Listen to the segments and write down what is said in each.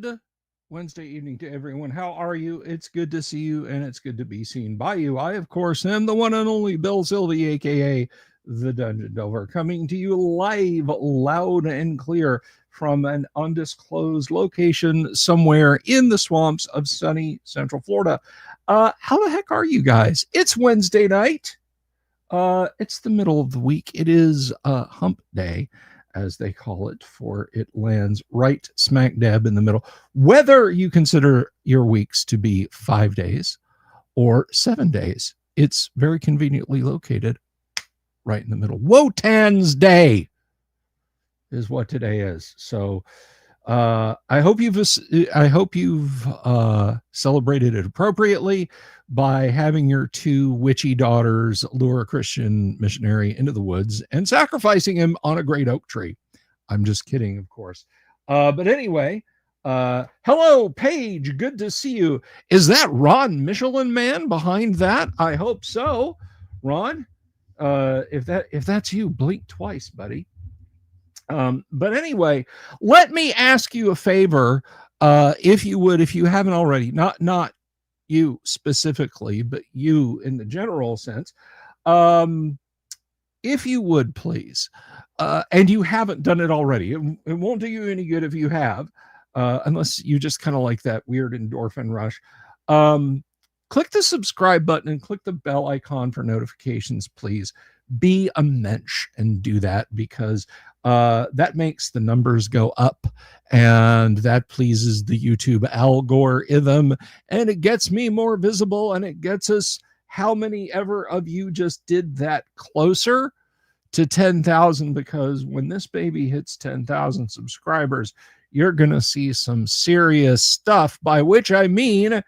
Good Wednesday evening to everyone. How are you? It's good to see you, and it's good to be seen by you. I, of course, am the one and only Bill Sylvie, aka the Dungeon Delver, coming to you live, loud and clear from an undisclosed location somewhere in the swamps of sunny Central Florida. How the heck are you guys? It's Wednesday night. It's the middle of the week. It is hump day, as they call it, for it lands right smack dab in the middle. Whether you consider your weeks to be 5 days or 7 days, it's very conveniently located right in the middle. Wotan's Day is what today is. So I hope you've celebrated it appropriately by having your two witchy daughters lure a Christian missionary into the woods and sacrificing him on a great oak tree. I'm just kidding, of course. But anyway, hello, Paige. Good to see you. Is that Ron Michelin Man behind that? I hope so. Ron, if that's you, blink twice, buddy. But anyway, let me ask you a favor, if you would, if you haven't already, not you specifically, but you in the general sense, if you would please, and you haven't done it already, it won't do you any good if you have, unless you just kind of like that weird endorphin rush. Click the subscribe button and click the bell icon for notifications, please. Be a mensch and do that, because that makes the numbers go up, and that pleases the YouTube algorithm, and it gets me more visible, and it gets us, how many ever of you just did that, closer to 10,000, because when this baby hits 10,000 subscribers, you're going to see some serious stuff, by which I mean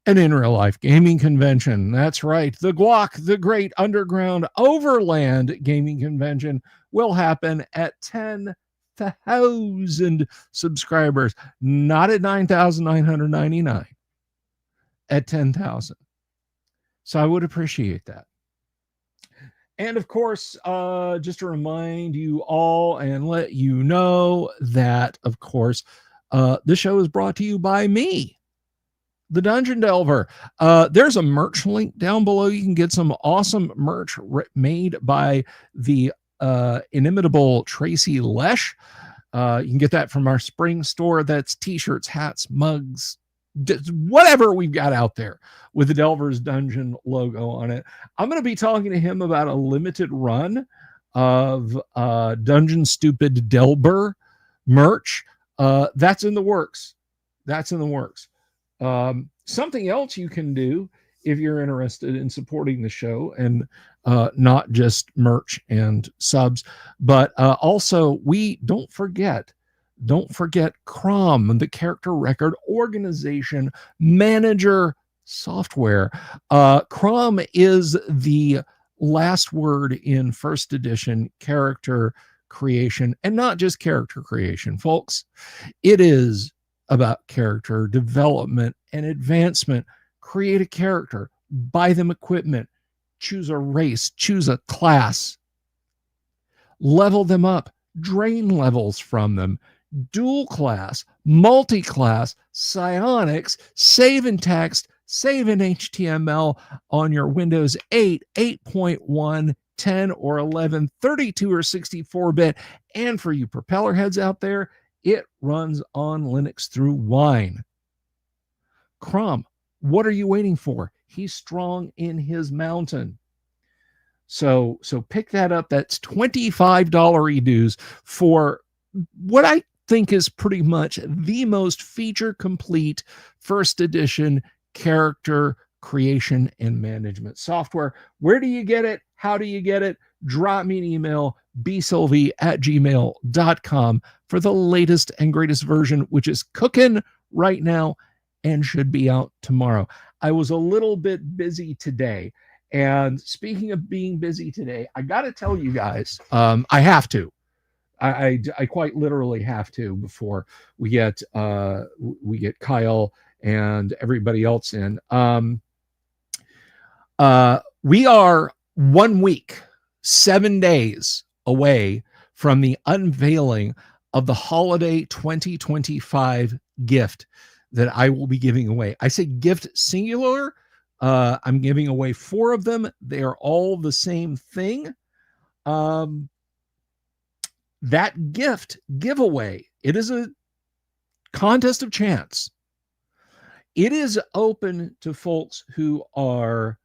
an in real life gaming convention. That's right. The GWOC, the Great Underground Overland Gaming Convention, will happen at 10,000 subscribers, not at 9,999, at 10,000. So I would appreciate that. And of course, just to remind you all and let you know that, of course, this show is brought to you by me, the Dungeon Delver. There's a merch link down below. You can get some awesome merch made by the inimitable Tracy Lesh. You can get that from our spring store. That's t-shirts, hats, mugs, whatever we've got out there with the Delver's Dungeon logo on it. I'm going to be talking to him about a limited run of Dungeon Stupid Delver merch. That's in the works. Something else you can do if you're interested in supporting the show, and not just merch and subs, but also we don't forget Crom, the character record organization manager software. Crom is the last word in first edition character creation, and not just character creation, folks. It is about character development and advancement. Create a character, buy them equipment, choose a race, choose a class, level them up, drain levels from them, dual class, multi-class, psionics, save in text, save in HTML on your Windows 8, 8.1, 10 or 11, 32 or 64-bit, and for you propeller heads out there, it runs on Linux through Wine. Crom, what are you waiting for? He's strong in his mountain. So pick that up. That's $25 dues for what I think is pretty much the most feature complete first edition character creation and management software. Where do you get it? How do you get it? Drop me an email, bsylvie@gmail.com, for the latest and greatest version, which is cooking right now and should be out tomorrow. I was a little bit busy today. And speaking of being busy today, I got to tell you guys, I have to. I quite literally have to, before we get Kyle and everybody else in. We are 1 week, 7 days away from the unveiling of the holiday 2025 gift that I will be giving away. I say gift singular. I'm giving away 4 of them. They are all the same thing. That gift giveaway, it is a contest of chance. It is open to folks who are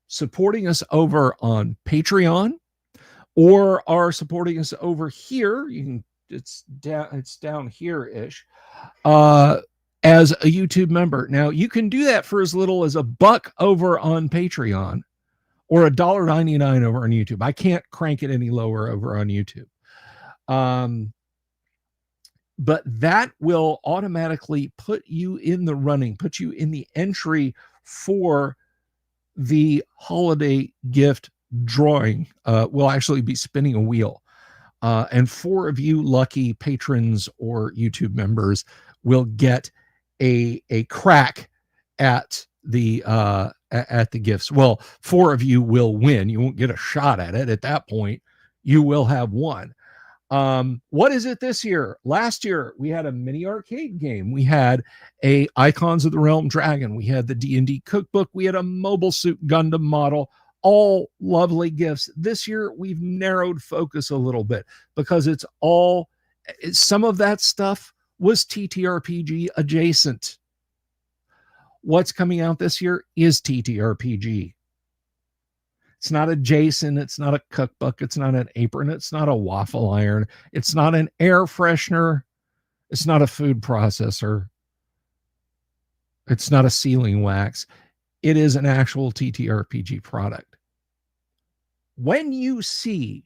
supporting us over on Patreon or are supporting us over here. You can, it's down here-ish, as a YouTube member. Now, you can do that for as little as $1 over on Patreon or $1.99 over on YouTube. I can't crank it any lower over on YouTube. But that will automatically put you in the running, put you in the entry for the holiday gift drawing. We'll actually be spinning a wheel. And 4 of you lucky patrons or YouTube members will get a crack at the gifts. Well, 4 of you will win. You won't get a shot at it. At that point, you will have won. What is it this year? Last year we had a mini arcade game. We had a Icons of the Realm Dragon. We had the D&D cookbook. We had a Mobile Suit Gundam model. All lovely gifts. This year we've narrowed focus a little bit because some of that stuff was TTRPG adjacent. What's coming out this year is TTRPG. It's not a Jason. It's not a cookbook. It's not an apron. It's not a waffle iron. It's not an air freshener. It's not a food processor. It's not a sealing wax. It is an actual TTRPG product. When you see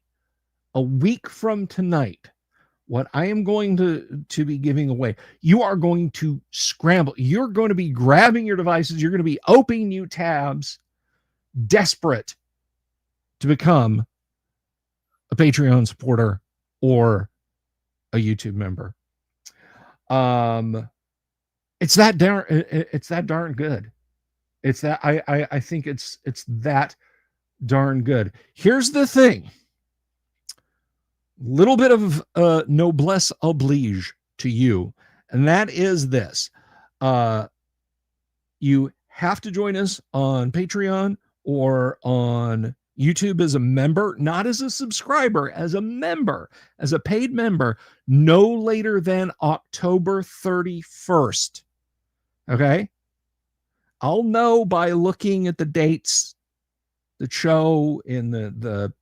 a week from tonight what I am going to be giving away, you are going to scramble. You're going to be grabbing your devices. You're going to be opening new tabs, desperate to become a Patreon supporter or a YouTube member. It's that darn good. It's that I think it's that darn good. Here's the thing. Little bit of noblesse oblige to you, and that is this. You have to join us on Patreon or on YouTube as a member, not as a subscriber, as a member, as a paid member, no later than October 31st. Okay? I'll know by looking at the dates that show in the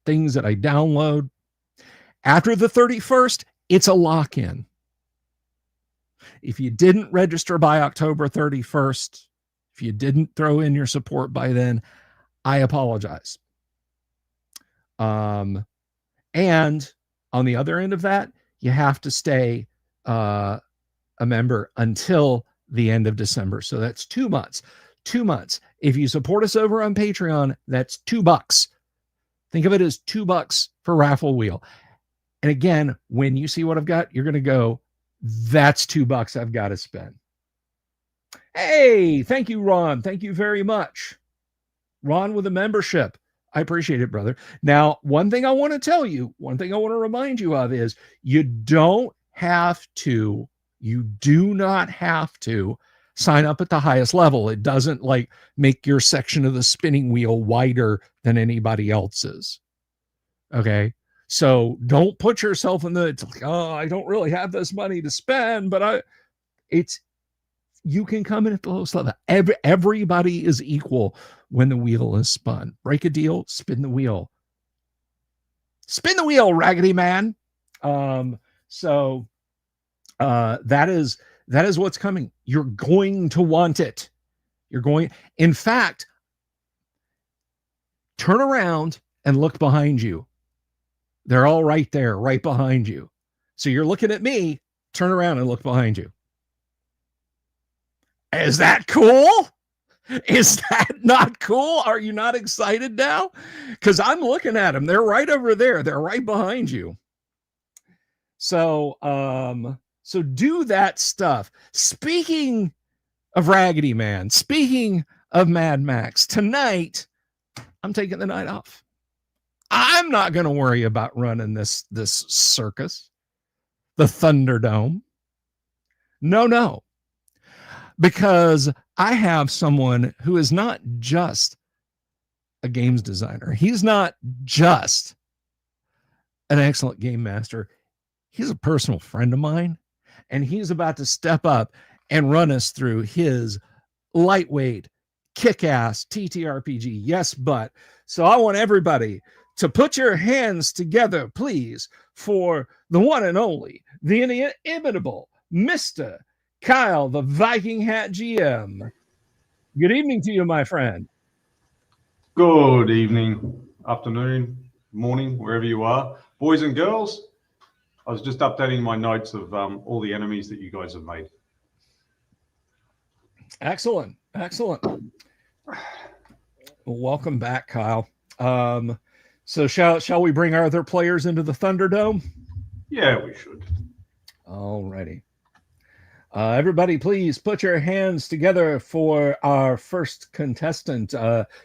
things that I download. After the 31st, it's a lock-in. If you didn't register by October 31st, if you didn't throw in your support by then, I apologize. And on the other end of that, you have to stay a member until the end of December. So that's 2 months. 2 months. If you support us over on Patreon, that's $2. Think of it as $2 for raffle wheel. And again, when you see what I've got, you're going to go, that's $2 I've got to spend. Hey, thank you, Ron. Thank you very much. Ron with a membership. I appreciate it, brother. Now, one thing I want to tell you, one thing I want to remind you of is you do not have to sign up at the highest level. It doesn't like make your section of the spinning wheel wider than anybody else's. Okay. So don't put yourself in it's like, oh, I don't really have this money to spend, but you can come in at the lowest level. Everybody is equal when the wheel is spun. Break a deal, spin the wheel. Spin the wheel, Raggedy Man. So that is what's coming. You're going to want it. In fact, turn around and look behind you. They're all right there, right behind you. So you're looking at me, turn around and look behind you. Is that cool? Is that not cool? Are you not excited now? Because I'm looking at them. They're right over there. They're right behind you. So do that stuff. Speaking of Raggedy Man, speaking of Mad Max, tonight I'm taking the night off. I'm not going to worry about running this circus, the Thunderdome. No, because I have someone who is not just a games designer. He's not just an excellent game master. He's a personal friend of mine, and he's about to step up and run us through his lightweight, kick-ass TTRPG. Yes, but. So I want everybody to put your hands together, please, for the one and only, the inimitable Mr. Kyle, the Viking Hat GM. Good evening to you, my friend. Good evening, afternoon, morning, wherever you are. Boys and girls, I was just updating my notes of all the enemies that you guys have made. Excellent. Welcome back, Kyle. So shall we bring our other players into the Thunderdome? Yeah, we should. Alrighty. Everybody, please put your hands together for our first contestant.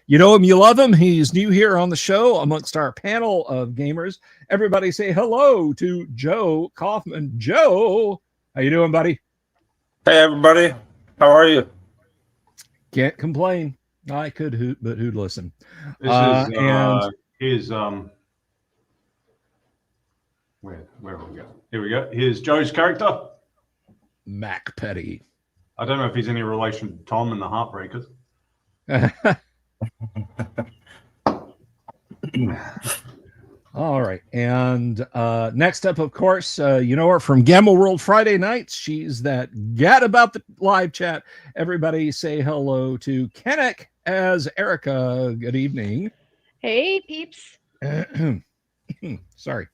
You know him, you love him. He's new here on the show amongst our panel of gamers. Everybody say hello to Joe Kaufman. Joe, how you doing, buddy? Hey, everybody. How are you? Can't complain. I could hoot, but who'd listen? This is his where we go? Here we go. Here's Joe's character, Mac Petty. I don't know if he's any relation to Tom and the Heartbreakers. All right. And next up, of course, you know her from Gamma World Friday nights. She's that gat about the live chat. Everybody say hello to Kennick as Erica. Good evening. Hey, peeps. Sorry.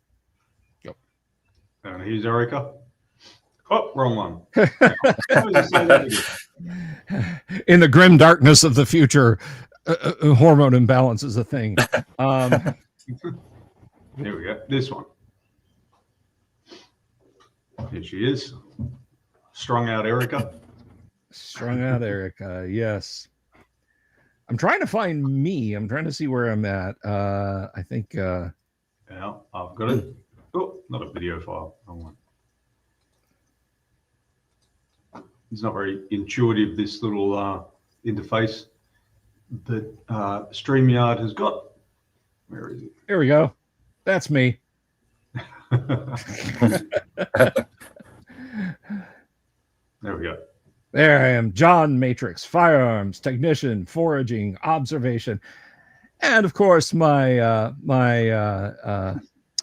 Go. And here's Erica. Oh, wrong one. In the grim darkness of the future, hormone imbalance is a thing. Here we go. This one. Here she is. Strung out Erica. Strung out Erica, yes. I'm trying to find me. I'm trying to see where I'm at. I think... yeah, I've got it. Oh, not a video file. Wrong one. It's not very intuitive, this little interface that StreamYard has got. Where is it? Here we go. That's me. There we go. There I am, John Matrix, firearms, technician, foraging, observation, and of course my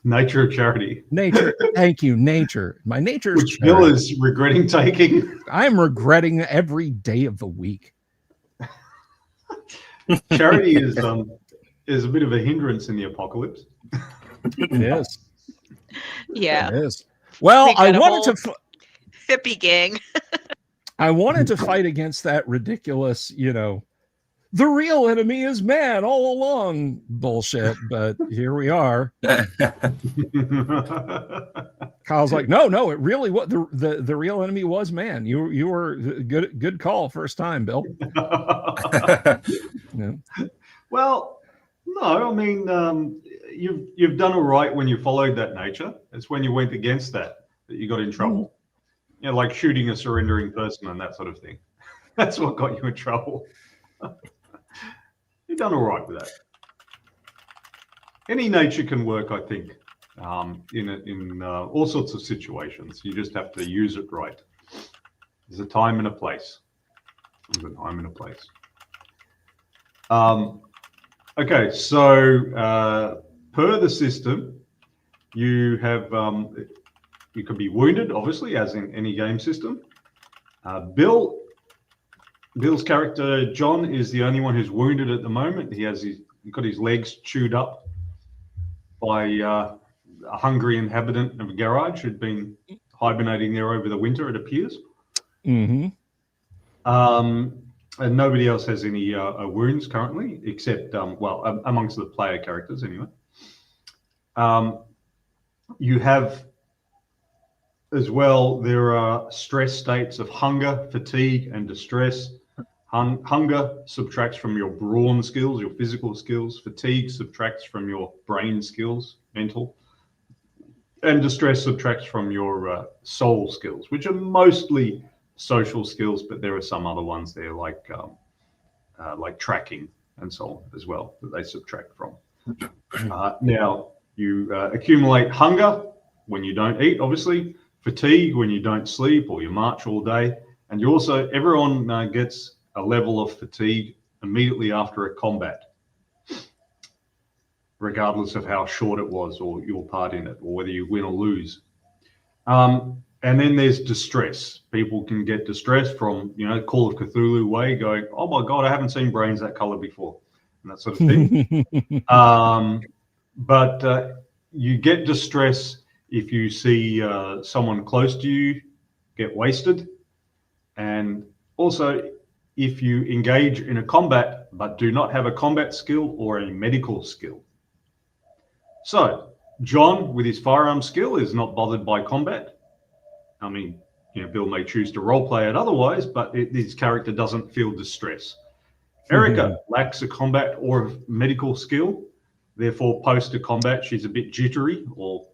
nature of charity. Nature. Thank you, nature. My nature, which Bill is regretting taking. I'm regretting every day of the week. Charity is a bit of a hindrance in the apocalypse. It is. Yeah. It is. Well, I wanted to hippie gang. I wanted to fight against that ridiculous, the real enemy is man all along bullshit, but here we are. Kyle's like, no, it really was the real enemy was man. You were good call first time, Bill. Yeah. Well, no, I mean you've done all right when you followed that nature. It's when you went against that you got in trouble. Like shooting a surrendering person and that sort of thing. That's what got you in trouble. You've done all right with that. Any nature can work, I think, in all sorts of situations. You just have to use it right. There's a time and a place. There's a time and a place. Okay, so per the system, you have you can be wounded, obviously, as in any game system. Bill's character, John, is the only one who's wounded at the moment. He's got his legs chewed up by a hungry inhabitant of a garage who'd been hibernating there over the winter, it appears. Mm-hmm. And nobody else has any wounds currently, except, amongst the player characters anyway. You have, as well, there are stress states of hunger, fatigue, and distress. Hunger subtracts from your brawn skills, your physical skills. Fatigue subtracts from your brain skills, mental. And distress subtracts from your soul skills, which are mostly social skills, but there are some other ones there like tracking and so on as well that they subtract from. Now, you accumulate hunger when you don't eat, obviously, fatigue when you don't sleep or you march all day, and you also, everyone gets a level of fatigue immediately after a combat, regardless of how short it was or your part in it or whether you win or lose. And then there's distress. People can get distressed from, Call of Cthulhu way, going, oh my God, I haven't seen brains that color before, and that sort of thing. But you get distress if you see someone close to you get wasted, and also if you engage in a combat but do not have a combat skill or a medical skill. So John, with his firearm skill, is not bothered by combat. I mean, Bill may choose to roleplay it otherwise, but his character doesn't feel distress. Erica lacks a combat or medical skill. Therefore, post to combat, she's a bit jittery or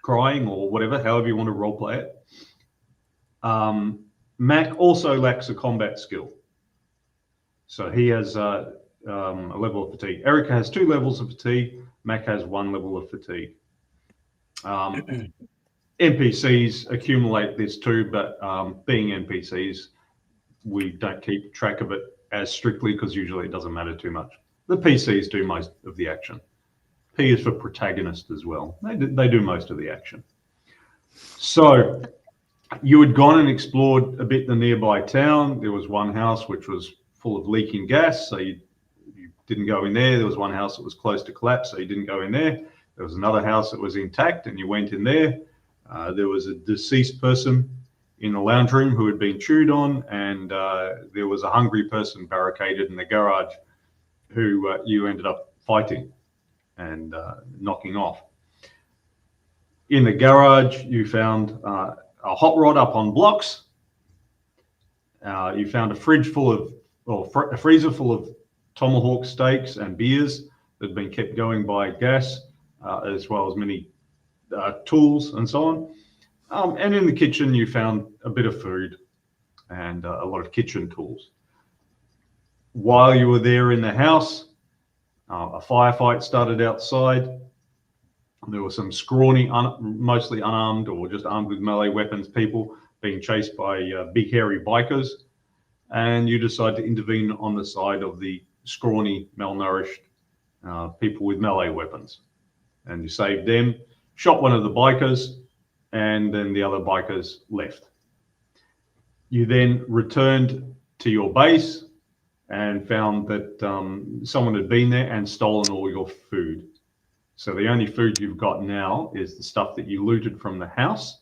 crying or whatever, however you want to roleplay it. Mac also lacks a combat skill. So he has a level of fatigue. Erica has 2 levels of fatigue. Mac has 1 level of fatigue. NPCs accumulate this too, but being NPCs, we don't keep track of it as strictly because usually it doesn't matter too much. The PCs do most of the action. P is for protagonist as well. They do most of the action. So you had gone and explored a bit the nearby town. There was one house which was full of leaking gas, so you didn't go in there. There was one house that was close to collapse, so you didn't go in there. There was another house that was intact, and you went in there. There was a deceased person in the lounge room who had been chewed on, and there was a hungry person barricaded in the garage who you ended up fighting and knocking off. In the garage, you found a hot rod up on blocks. You found a freezer full of tomahawk steaks and beers that had been kept going by gas, as well as many tools and so on. And in the kitchen, you found a bit of food and a lot of kitchen tools. While you were there in the house, a firefight started outside. There were some scrawny, mostly unarmed or just armed with melee weapons people being chased by big hairy bikers. And you decide to intervene on the side of the scrawny, malnourished people with melee weapons. And you saved them, shot one of the bikers, and then the other bikers left. You then returned to your base and found that someone had been there and stolen all your food. So the only food you've got now is the stuff that you looted from the house.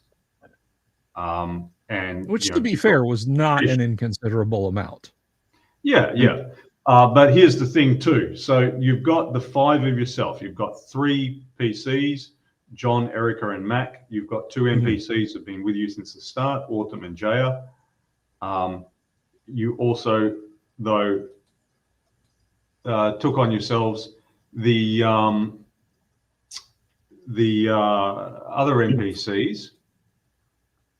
Which, to be fair, was not an inconsiderable amount. Yeah. But here's the thing too. So you've got the 5 of yourself. You've got 3 PCs, John, Erica, and Mac. You've got 2 NPCs that have been with you since the start, Autumn and Jaya. You also, though, took on yourselves the other NPCs,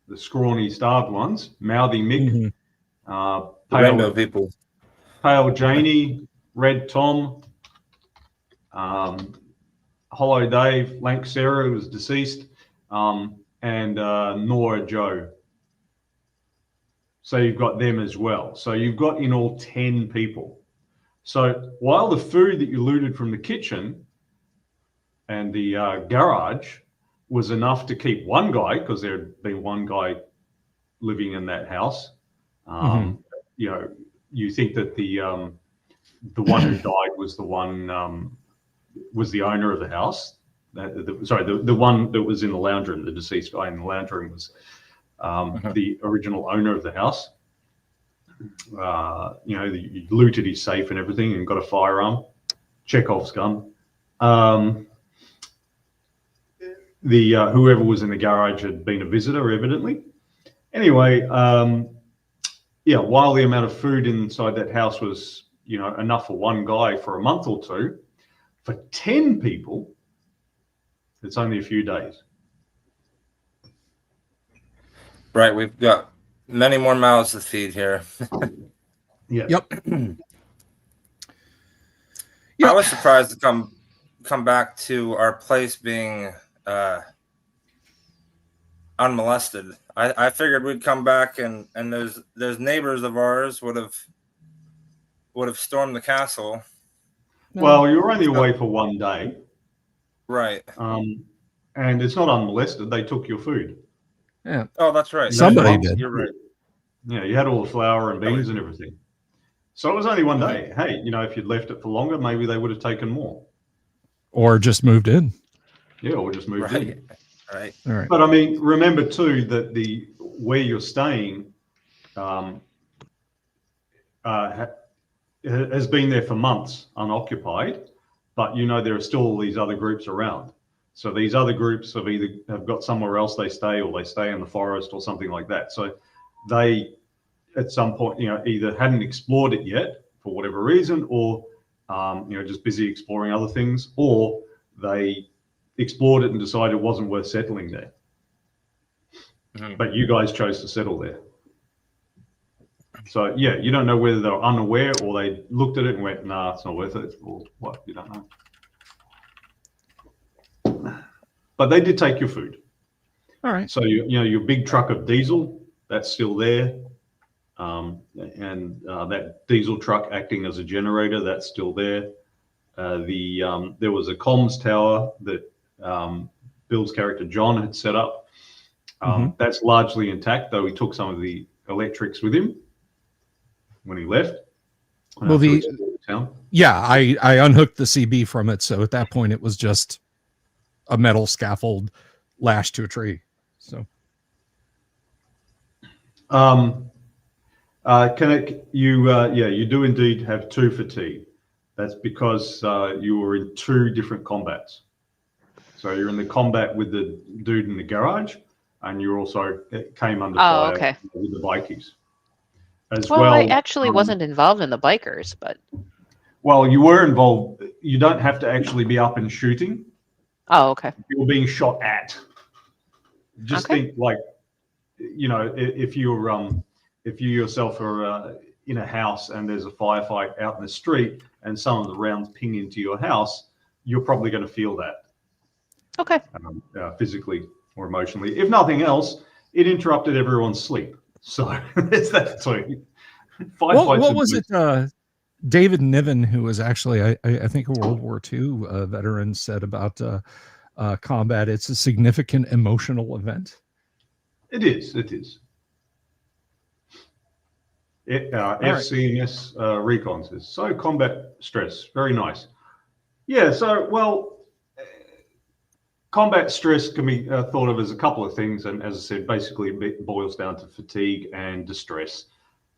the scrawny, starved ones, Mouthy Mick, Random people. Pale Janie, Red Tom, Hollow Dave, Lank Sarah, who was deceased, and Nora Joe. So you've got them as well. So you've got in all 10 people. So while the food that you looted from the kitchen and the garage was enough to keep one guy, because there had been one guy living in that house, you think that the one who died was the one was the owner of the house. The one that was in the lounge room, the deceased guy in the lounge room was the original owner of the house. You looted his safe and everything and got a firearm, Chekhov's gun. Whoever was in the garage had been a visitor, evidently. Anyway, while the amount of food inside that house was, enough for one guy for a month or 2, for 10 people, it's only a few days. Right, we've got many more mouths to feed here. Yeah. Yep. I was surprised to come back to our place being unmolested. I figured we'd come back and those neighbors of ours would have stormed the castle. Well, you were only away for one day. Right. And it's not unmolested. They took your food. Yeah. Oh, that's right. Somebody did. You're right. Yeah, you had all the flour and beans and everything. So it was only one day. Hey, if you'd left it for longer, maybe they would have taken more. Or just moved in. Yeah, or just moved in. Right. All right. But I mean, remember too that where you're staying has been there for months unoccupied, but there are still all these other groups around. So these other groups have got somewhere else they stay, or they stay in the forest or something like that. So they, at some point, either hadn't explored it yet for whatever reason, or just busy exploring other things, or they explored it and decided it wasn't worth settling there. But you guys chose to settle there. So yeah, you don't know whether they're unaware or they looked at it and went, nah, it's not worth it, or what, you don't know. But they did take your food. All right. So your big truck of diesel, that's still there. And that diesel truck acting as a generator, that's still there. There was a comms tower that Bill's character John had set up. That's largely intact, though he took some of the electrics with him when he left. Well, I unhooked the CB from it, so at that point it was just a metal scaffold lashed to a tree. So, you do indeed have 2 fatigue. That's because you were in 2 different combats. So you're in the combat with the dude in the garage, and you also came under fire with the bikies. Well, I actually wasn't involved in the bikers, but... Well, you were involved. You don't have to actually be up and shooting. Oh, okay. You're being shot at. Just think like, if you yourself are in a house and there's a firefight out in the street and some of the rounds ping into your house, you're probably going to feel that. Okay. Physically or emotionally. If nothing else, it interrupted everyone's sleep. So it's that too. What was it? David Niven, who was actually, I think, a World War II veteran, said about combat. It's a significant emotional event. It is. It is. FCNS Recon says, so combat stress. Very nice. Yeah, so, well, combat stress can be thought of as a couple of things, and as I said, basically it boils down to fatigue and distress.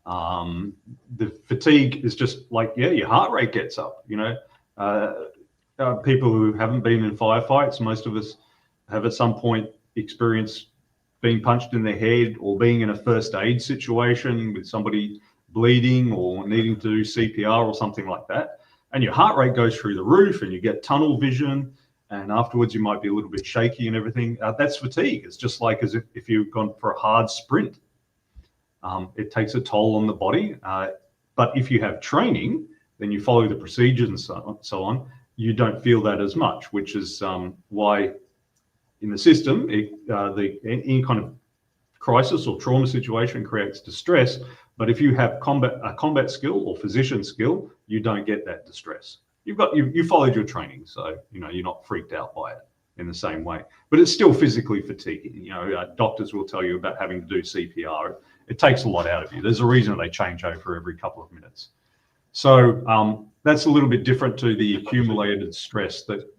The fatigue is just like, your heart rate gets up. People who haven't been in firefights, most of us have at some point experienced being punched in the head or being in a first aid situation with somebody bleeding or needing to do CPR or something like that. And your heart rate goes through the roof and you get tunnel vision. And afterwards, you might be a little bit shaky and everything. That's fatigue. It's just like as if you've gone for a hard sprint. It takes a toll on the body. But if you have training, then you follow the procedures and so on, you don't feel that as much, which is why in the system, any kind of crisis or trauma situation creates distress. But if you have a combat skill or physician skill, you don't get that distress. You followed your training, so you're not freaked out by it in the same way. But it's still physically fatiguing. Doctors will tell you about having to do CPR. It takes a lot out of you. There's a reason they change over every couple of minutes. So that's a little bit different to the accumulated stress that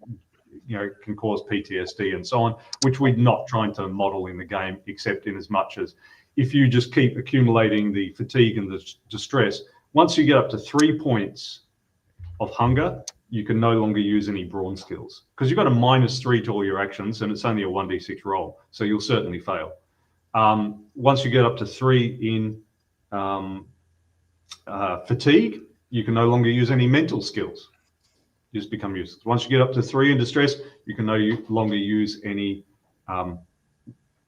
can cause PTSD and so on, which we're not trying to model in the game, except in as much as if you just keep accumulating the fatigue and the distress, once you get up to 3 points of hunger, you can no longer use any brawn skills because you've got a -3 to all your actions and it's only a 1d6 roll. So you'll certainly fail. Once you get up to 3 in fatigue, you can no longer use any mental skills. You just become useless. Once you get up to 3 in distress, you can no longer use any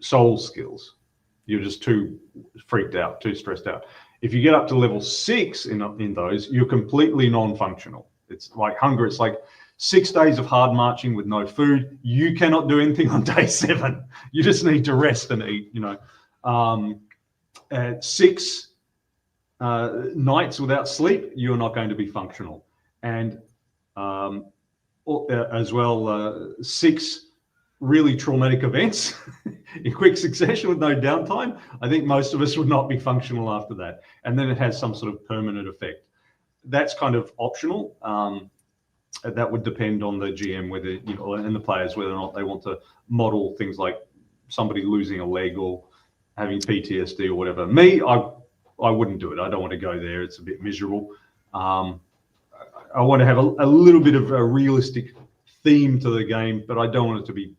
soul skills. You're just too freaked out, too stressed out. If you get up to level 6 in those, you're completely non-functional. It's like hunger. It's like 6 days of hard marching with no food. You cannot do anything on day 7. You just need to rest and eat. At 6 nights without sleep, you're not going to be functional. And as well, 6 really traumatic events in quick succession with no downtime, I think most of us would not be functional after that. And then it has some sort of permanent effect. That's kind of optional. That would depend on the GM whether, and the players, whether or not they want to model things like somebody losing a leg or having PTSD or whatever. Me, I wouldn't do it. I don't want to go there. It's a bit miserable. I want to have a little bit of a realistic theme to the game, but I don't want it to be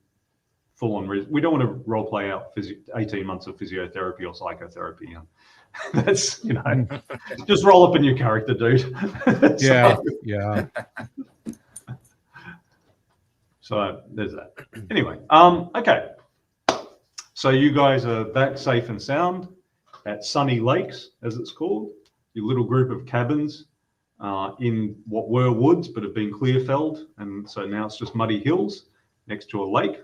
full on. We don't want to role play out 18 months of physiotherapy or psychotherapy. That's, just roll up in your character, dude. Yeah. So there's that. Anyway, okay. So you guys are back safe and sound at Sunny Lakes, as it's called, your little group of cabins in what were woods but have been clear-felled, and so now it's just muddy hills next to a lake.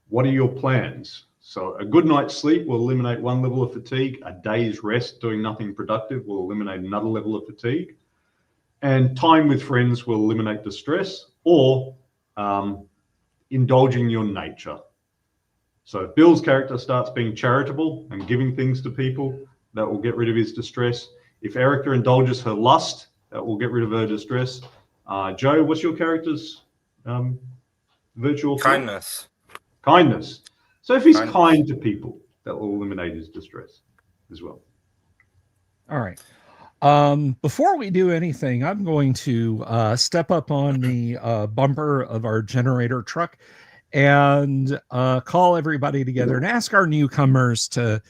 What are your plans? So a good night's sleep will eliminate 1 level of fatigue. A day's rest doing nothing productive will eliminate another level of fatigue. And time with friends will eliminate distress, or indulging your nature. So if Bill's character starts being charitable and giving things to people, that will get rid of his distress. If Erica indulges her lust, that will get rid of her distress. Joe, what's your character's virtual Kindness. Kindness. So if he's kind to people, that will eliminate his distress as well. All right. Before we do anything, I'm going to step up on the bumper of our generator truck and call everybody together and ask our newcomers to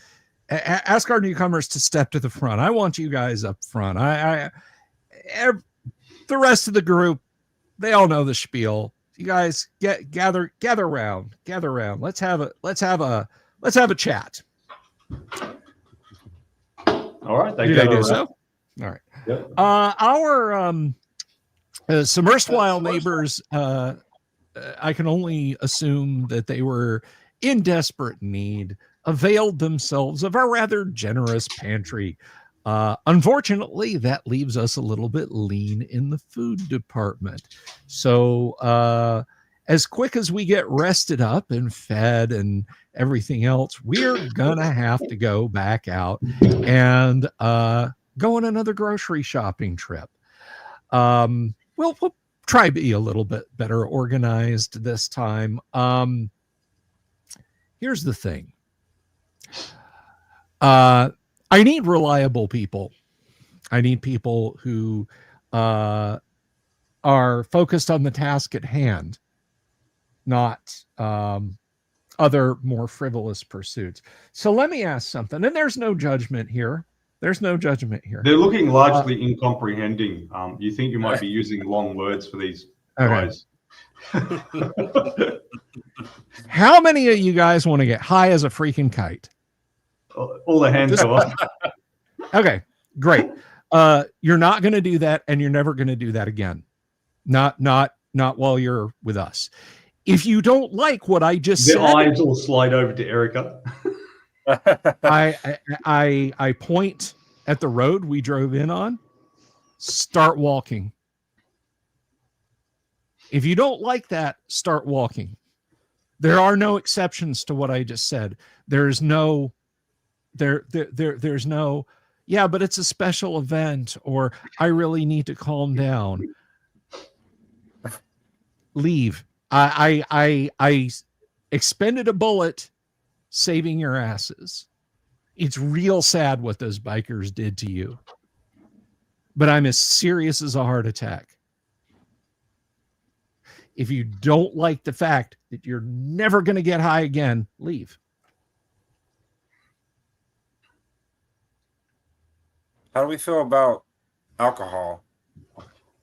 step to the front. I want you guys up front. The rest of the group, they all know the spiel. You guys gather around. Let's have a chat. All right. Did I do so? All right. Yep. Our some erstwhile neighbors, I can only assume that they were in desperate need, availed themselves of our rather generous pantry. Unfortunately, that leaves us a little bit lean in the food department. So as quick as we get rested up and fed and everything else, we're gonna have to go back out and go on another grocery shopping trip. We'll try to be a little bit better organized this time. Here's the thing. I need reliable people. I need people who are focused on the task at hand, not other more frivolous pursuits. So let me ask something, and there's no judgment here. They're looking largely incomprehending. You think you might be using long words for these guys. How many of you guys want to get high as a freaking kite? All the hands go up. Okay, great. You're not going to do that, and you're never going to do that again. Not while you're with us. If you don't like what I just said, the eyes will slide over to Erica. I point at the road we drove in on. Start walking. If you don't like that, start walking. There are no exceptions to what I just said. There's no, yeah, but it's a special event, or I really need to calm down. Leave. I expended a bullet saving your asses. It's real sad what those bikers did to you. But I'm as serious as a heart attack. If you don't like the fact that you're never going to get high again, leave. How do we feel about alcohol?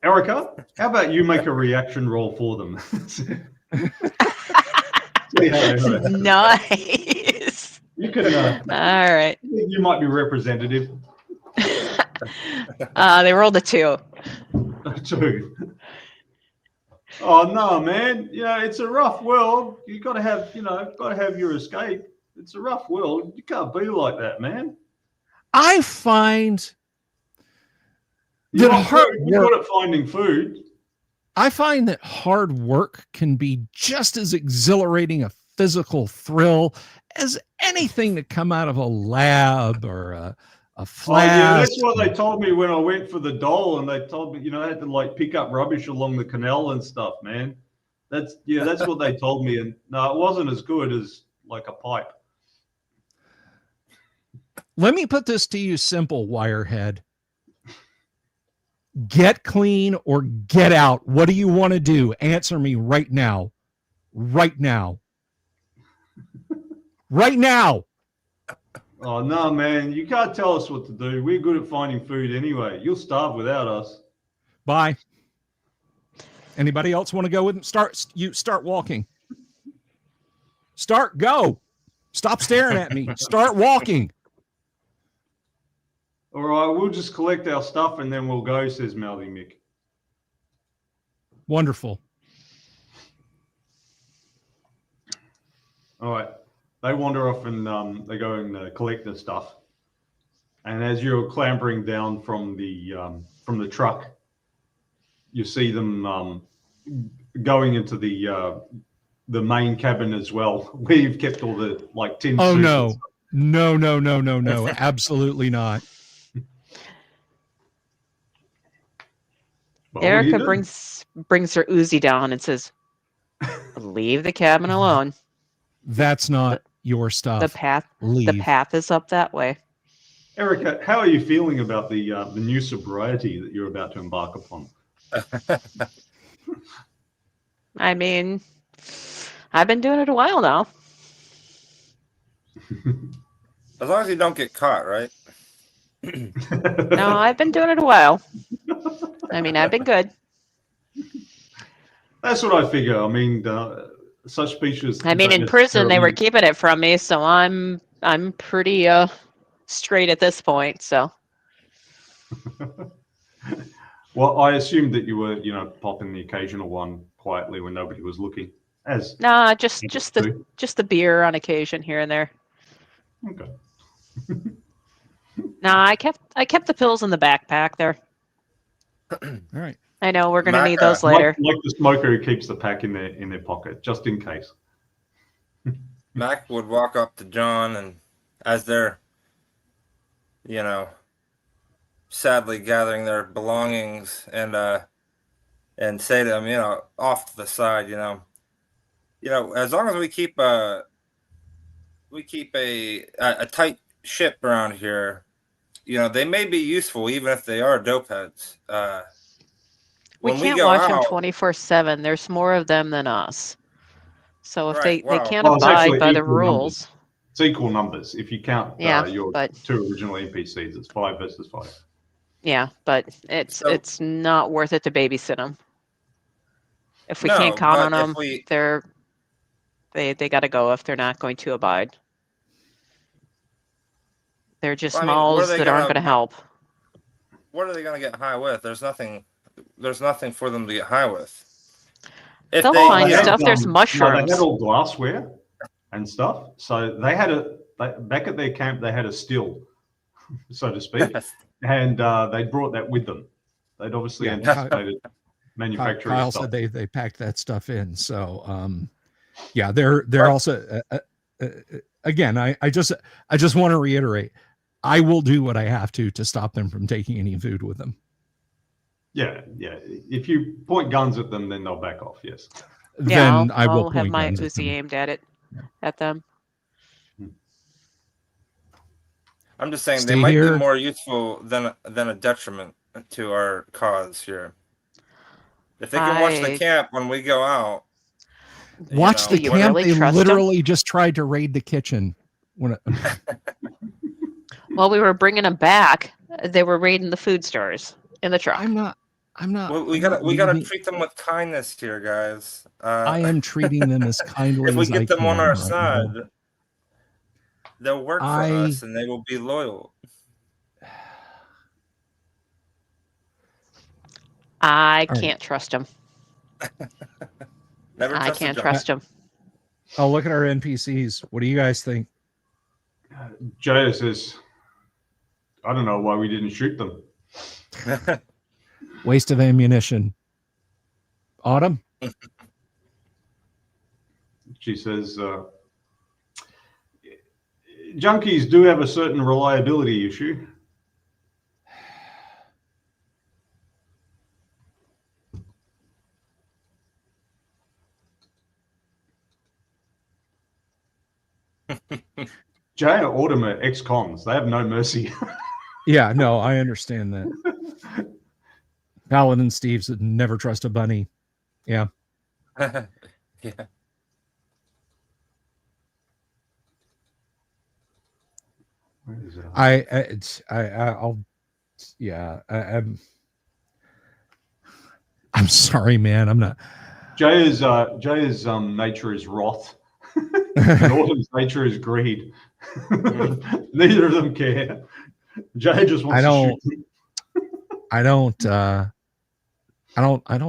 Erica, how about you make a reaction roll for them? Nice. You can. All right. You might be representative They rolled a 2. too. Oh no, man! Yeah, it's a rough world. You got to have, got to have your escape. It's a rough world. You can't be like that, man. I find You're that hard good work. at finding food. I find that hard work can be just as exhilarating a physical thrill as anything to come out of a lab or a flask. Oh yeah, that's what they told me when I went for the dole, and they told me, I had to like pick up rubbish along the canal and stuff, man. That's what they told me, and no, it wasn't as good as like a pipe. Let me put this to you simple, Wirehead. Get clean or get out. What do you want to do? Answer me right now. Right now. Right now. Oh no, man! You can't tell us what to do. We're good at finding food anyway. You'll starve without us. Bye. Anybody else want to go with him? Start walking. Go. Stop staring at me. Start walking. All right, we'll just collect our stuff and then we'll go, says Mouthy Mick. Wonderful. All right. They wander off and they go and collect the stuff. And as you're clambering down from the truck, you see them going into the main cabin as well, where you've kept all the like tin. Oh suits no. and stuff. No. Absolutely not. But what do you Erica do? brings her Uzi down and says, "Leave the cabin alone. That's not your stuff. The path Leave. is up that way." Erica, how are you feeling about the new sobriety that you're about to embark upon? I mean, I've been doing it a while now. As long as you don't get caught, right? No, I've been doing it a while. I mean, I've been good. That's what I figure. I mean, such speeches. I mean, don't in prison they were necessarily- keeping it from me, so I'm pretty straight at this point. So Well, I assumed that you were, popping the occasional one quietly when nobody was looking. As nah, just do. the beer on occasion here and there. Okay. Nah, I kept the pills in the backpack there. All right. I know we're gonna Mac, need those later. Like the smoker who keeps the pack in their pocket, just in case. Mac would walk up to John, and as they're, sadly gathering their belongings, and say to them, off to the side, as long as we keep a tight ship around here, they may be useful even if they are dope heads. We when can't go watch them out- 24/7. There's more of them than us. So if Right, they well- can't Well, it's abide actually by the equal rules, numbers. It's equal numbers. If you count Yeah, your but- 2 original NPCs, it's 5 versus 5. yeah, but it's So- it's not worth it to babysit them. If we No, can't count on but if them, we- they got to go if they're not going to abide. They're just Well, I mean, what are smalls they that aren't gonna- going to help. What are they going to get high with? There's nothing for them to get high with. If They'll they- find yeah, stuff. There's No, they mushrooms. had all glassware and stuff. So they had back at their camp, they had a still, so to speak, and they brought that with them. They'd obviously Yeah, anticipated manufacturing Kyle stuff. said they packed that stuff in. So yeah, they're also again. I just want to reiterate. I will do what I have to stop them from taking any food with them. Yeah. If you point guns at them, then they'll back off. Yes. Yeah, Then I will I'll have point my guns at Uzi them. aimed at them. I'm just saying Stay they might here. be more useful than a detriment to our cause here. If they can watch the I- camp when we go out, Watch the Do you camp. really They trust 'em? literally just tried to raid the kitchen. While we were bringing them back, they were raiding the food stores in the truck. I'm not. well, we I'm gotta not we gotta leaving- treat them with kindness here, guys. I am treating them as kindly if we as I get them on can our right side. now. They'll work for us, and they will be loyal. I can't trust him. Never I trust a can't junkie. trust him. Oh, look at our NPCs. What do you guys think? Jaya says, I don't know why we didn't shoot them. Waste of ammunition. Autumn? She says, junkies do have a certain reliability issue. Jay and Autumn are ex-cons. They have no mercy. Yeah, no, I understand that. Paladin Steves would never trust a bunny. Yeah. Yeah. I'm sorry, man. I'm not. Jay's nature is wrath. And Autumn's nature is greed. Neither of them care. Jay just wants to shoot them. I don't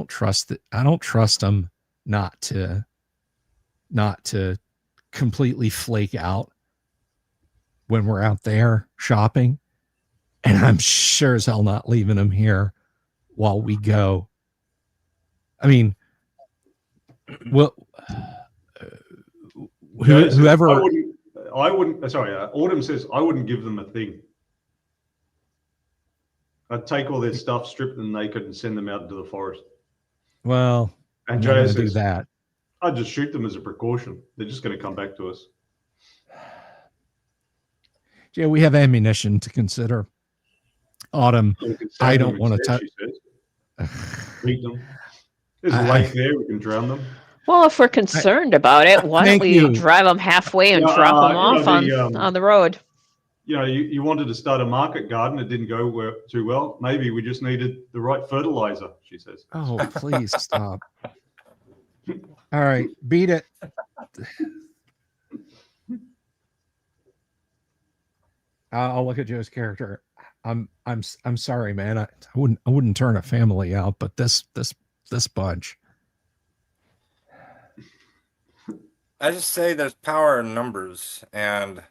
trust that. I don't trust them not to completely flake out when we're out there shopping. And I'm sure as hell not leaving them here while we go. I mean, well, whoever. I wouldn't. Sorry, Autumn says I wouldn't give them a thing. I'd take all their stuff, strip them naked, and send them out into the forest. Well, and Jay says, do that. I'd just shoot them as a precaution. They're just going to come back to us. Yeah, we have ammunition to consider. Autumn, I don't want to touch. Beat them. There's a lake there. We can drown them. Well, if we're concerned about it, why don't we drive them halfway and drop them off on the road? You know, you wanted to start a market garden. It didn't go too well. Maybe we just needed the right fertilizer, she says. Oh, please stop. All right, beat it. I'll look at Joe's character. I'm sorry, man. I wouldn't turn a family out, but this bunch. I just say there's power in numbers, and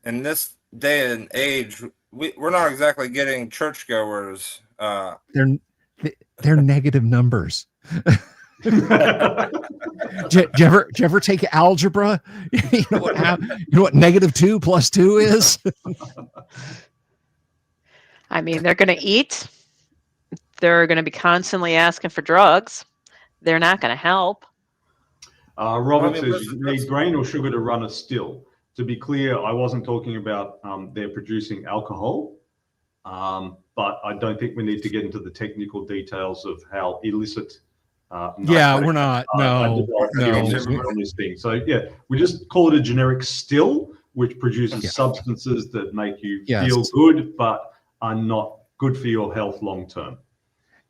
in this day and age, we're not exactly getting churchgoers. They're negative numbers. Did you ever take algebra? You know what -2 + 2 is? I mean, they're going to eat. They're going to be constantly asking for drugs. They're not going to help. Robert says you need grain or sugar to run a still. To be clear, I wasn't talking about they're producing alcohol, but I don't think we need to get into the technical details of how illicit. We're not. No. On this thing. So yeah, we just call it a generic still, which produces substances that make you feel good, but are not good for your health long term.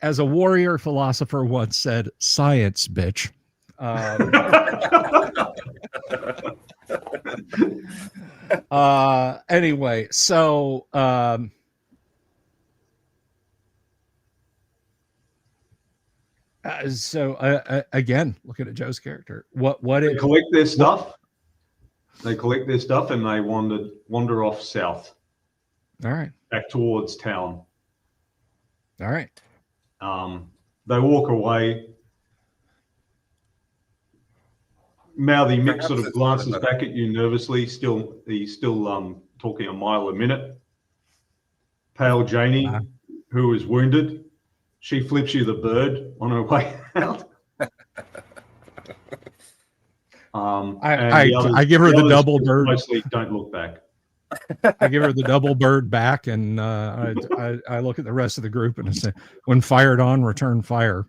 As a warrior philosopher once said, "Science, bitch." Anyway, so again, looking at Joe's character, they collect their stuff. They collect their stuff and they wander off south. All right, back towards town. All right. They walk away. Mouthy Mick sort of glances back at you nervously. He's still talking a mile a minute. Pale Janie, who is wounded, she flips you the bird on her way out. I give her the double bird. Mostly don't look back. I give her the double bird back, and I look at the rest of the group and I say, "When fired on, return fire."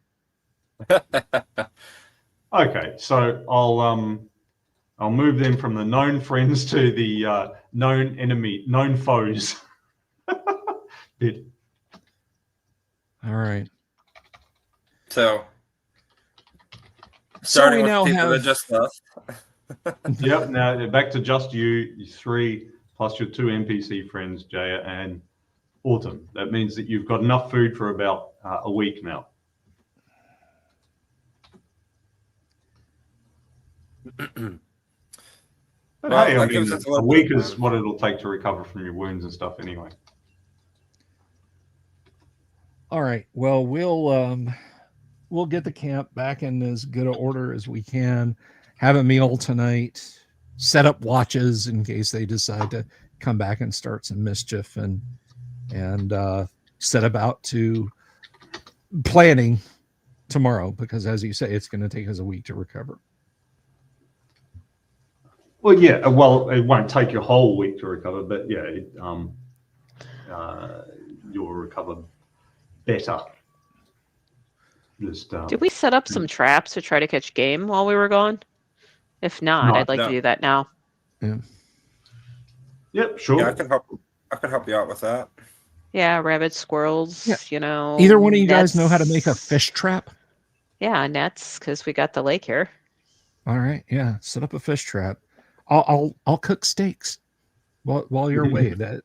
Okay, so I'll move them from the known friends to the known enemy, known foes. Bit. All right. So we now have that just left. Yep. Now back to just you three plus your 2 NPC friends, Jaya and Autumn. That means that you've got enough food for about a week now. But Well, hey, I that gives mean, us a a little week bit of is time. what it'll take to recover from your wounds and stuff anyway. All right. Well, we'll get the camp back in as good a order as we can. Have a meal tonight. Set up watches in case they decide to come back and start some mischief, and set about to planning tomorrow, because as you say, it's going to take us a week to recover. Well, yeah. Well, it won't take your whole week to recover, but yeah, you'll recover better. Just Did we set up some traps to try to catch game while we were gone? If not, No, I'd like to no. do that now. Yep, sure. Yeah, I can help you out with that. Yeah, rabbits, squirrels, Yeah. you know. Either one of you guys know how to make a nets. fish trap? Yeah, nets, because we got the lake here. All right, yeah, set up a fish trap. I'll cook steaks while you're away. That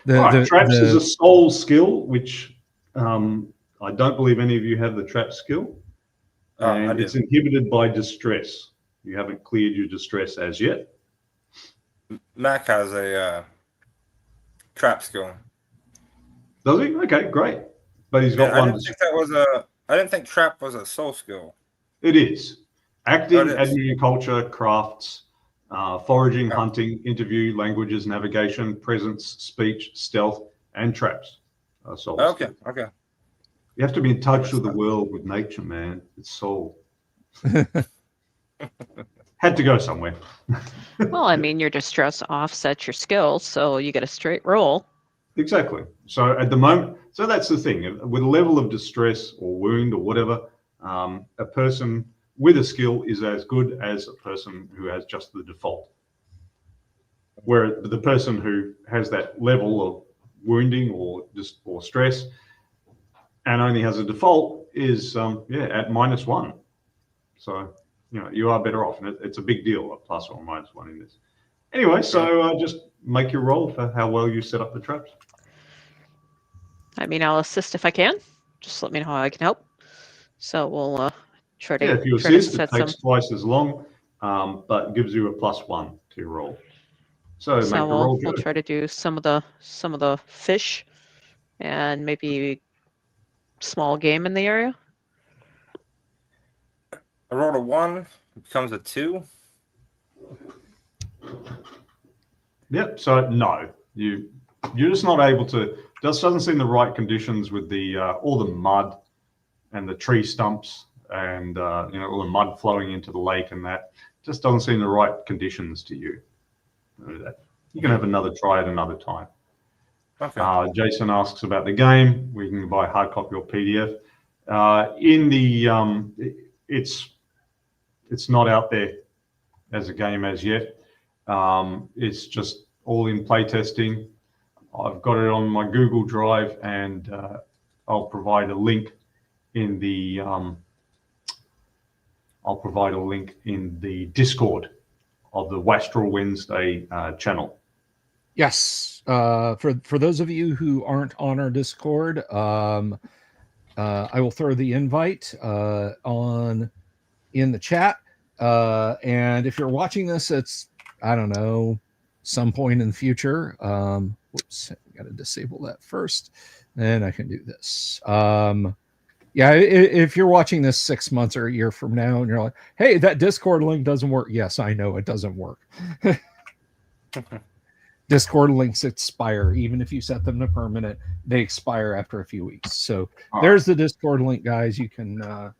All right, traps is a the soul skill, which I don't believe any of you have the trap skill, I and do. it's inhibited by distress. You haven't cleared your distress as yet. Mac has a trap skill. Does he? Okay, great. But he's got Yeah, one. I didn't think trap was a soul skill. It is. Acting, Oh, it is. admin, culture, crafts, foraging, Oh. hunting, interview, languages, navigation, presence, speech, stealth, and traps. Are soul Okay, skills. okay. You have to be in touch with the world, with nature, man. It's soul. Had to go somewhere. Well, I mean, your distress offsets your skills, so you get a straight roll. Exactly. So at the moment, so that's the thing. With a level of distress or wound or whatever, a person with a skill is as good as a person who has just the default. Where the person who has that level of wounding or stress and only has a default is at -1. So you are better off, and it's a big deal, a plus or -1 in this. Anyway, so just make your roll for how well you set up the traps. I mean, I'll assist if I can. Just let me know how I can help. So we'll try to If you try to assist, it set takes some. twice as long, but gives you a +1 to your roll. So make So a roll, we'll Joe. try to do some of the fish, and maybe small game in the area. I rolled a 1, it becomes a 2. Yep. So no, you're just not able to. Just doesn't seem the right conditions with the all the mud and the tree stumps and all the mud flowing into the lake, and that just doesn't seem the right conditions to you. You can have another try at another time. Okay. Jason asks about the game. We can buy hard copy or PDF. It's not out there as a game as yet. It's just all in playtesting. I've got it on my Google Drive, and I'll provide a link in the Discord of the Wastrel Wednesday channel. Yes. For those of you who aren't on our Discord, I will throw the invite on in the chat. And if you're watching this, it's, I don't know, some point in the future. Whoops, I got to disable that first. Then I can do this. If you're watching this 6 months or a year from now and you're like, hey, that Discord link doesn't work. Yes, I know it doesn't work. Discord links expire. Even if you set them to permanent, they expire after a few weeks. So there's the Discord link, guys. You can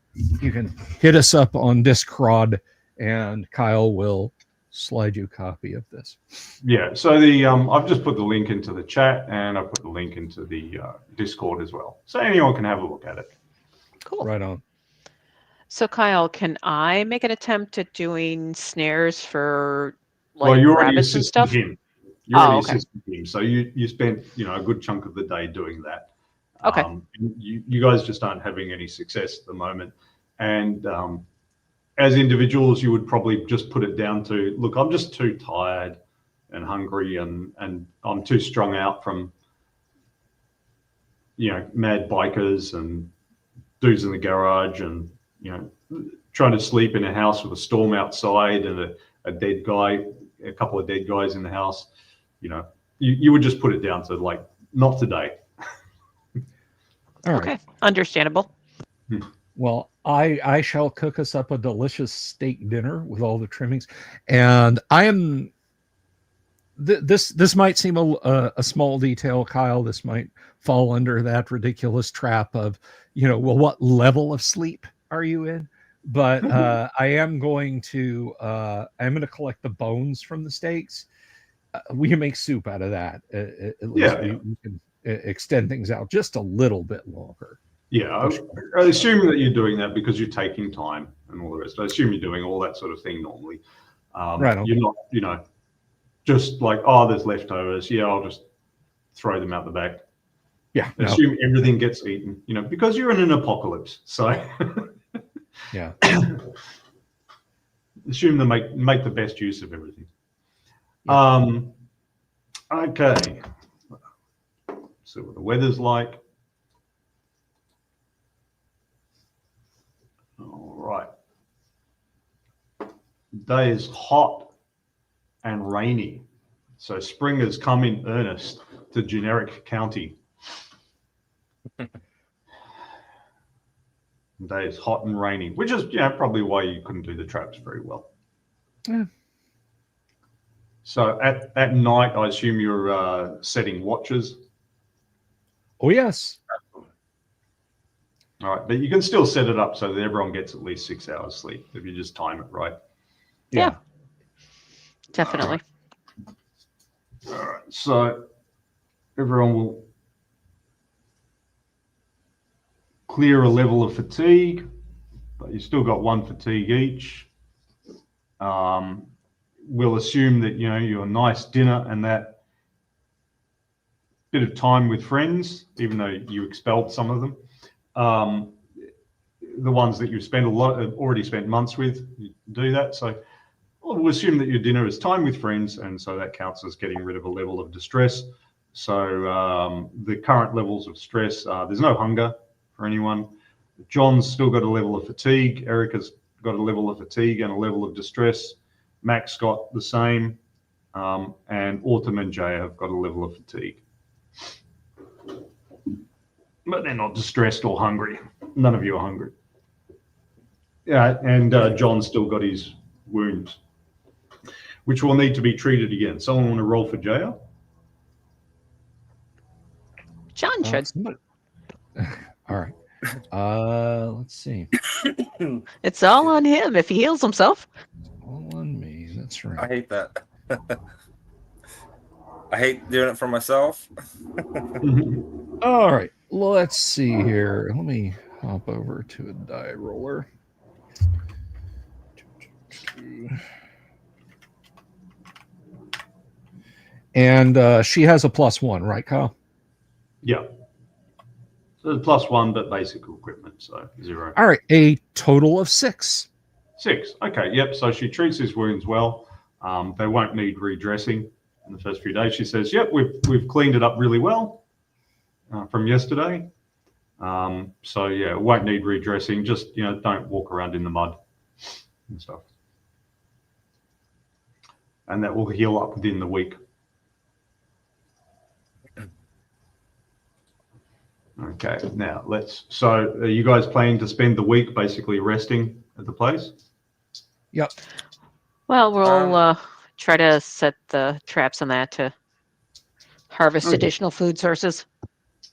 hit us up on Discord, and Kyle will slide you a copy of this. Yeah. So I've just put the link into the chat, and I put the link into the Discord as well, so anyone can have a look at it. Cool. Right on. So Kyle, can I make an attempt at doing snares for Well, you already rabbits and assisted stuff? him. You already okay. assisted him, so you spent a good chunk of the day doing that. Okay. You guys just aren't having any success at the moment, and as individuals, you would probably just put it down to, look, I'm just too tired and hungry, and I'm too strung out from, mad bikers and dudes in the garage, and, trying to sleep in a house with a storm outside and a dead guy, a couple of dead guys in the house. You would just put it down to, like, not today. All right. Okay, understandable. Well, I shall cook us up a delicious steak dinner with all the trimmings, and I am. This might seem a small detail, Kyle. This might fall under that ridiculous trap of, well, what level of sleep are you in? But I am going to collect the bones from the steaks. We can make soup out of that. At least we can extend things out just a little bit longer. Yeah, I assume that you're doing that because you're taking time and all the rest. I assume you're doing all that sort of thing normally. Right. Okay. You're not, just like, oh, there's leftovers. Yeah, I'll just throw them out the back. Yeah. Assume everything gets eaten, because you're in an apocalypse. So yeah. Assume they make the best use of everything. Yeah. Okay. See what the weather's like. All right. The day is hot and rainy, so spring has come in earnest to generic county. The day is hot and rainy, which is probably why you couldn't do the traps very well. Yeah. So at night, I assume you're setting watches. Oh yes. All right, but you can still set it up so that everyone gets at least 6 hours sleep if you just time it right. Yeah. Definitely. All right, so everyone will clear a level of fatigue, but you still got 1 fatigue each. We'll assume that your nice dinner and that bit of time with friends, even though you expelled some of them, the ones that you've already spent months with, you do that. So we'll assume that your dinner is time with friends, and so that counts as getting rid of a level of distress. So the current levels of stress, there's no hunger for anyone. John's still got a level of fatigue. Erica's got a level of fatigue and a level of distress. Max got the same. And Autumn and Jay have got a level of fatigue. But they're not distressed or hungry. None of you are hungry. Yeah, and John's still got his wounds, which will need to be treated again. Someone want to roll for Jaya? John should. All right. Let's see. It's all on him if he heals himself. All on me. That's I right. hate that. I hate doing it for myself. All right. Let's see here. Let me hop over to a die roller. And she has a +1, right, Kyle? Yeah. So +1, but basic equipment, so 0. All right. A total of 6. 6. Okay. Yep. So she treats his wounds well. They won't need redressing in the first few days. She says, "Yep, we've cleaned it up really well from yesterday. So yeah, it won't need redressing. Just don't walk around in the mud and stuff, and that will heal up within the week." Okay. Now So, are you guys planning to spend the week basically resting at the place? Yep. Well, we'll try to set the traps on that to harvest additional food sources.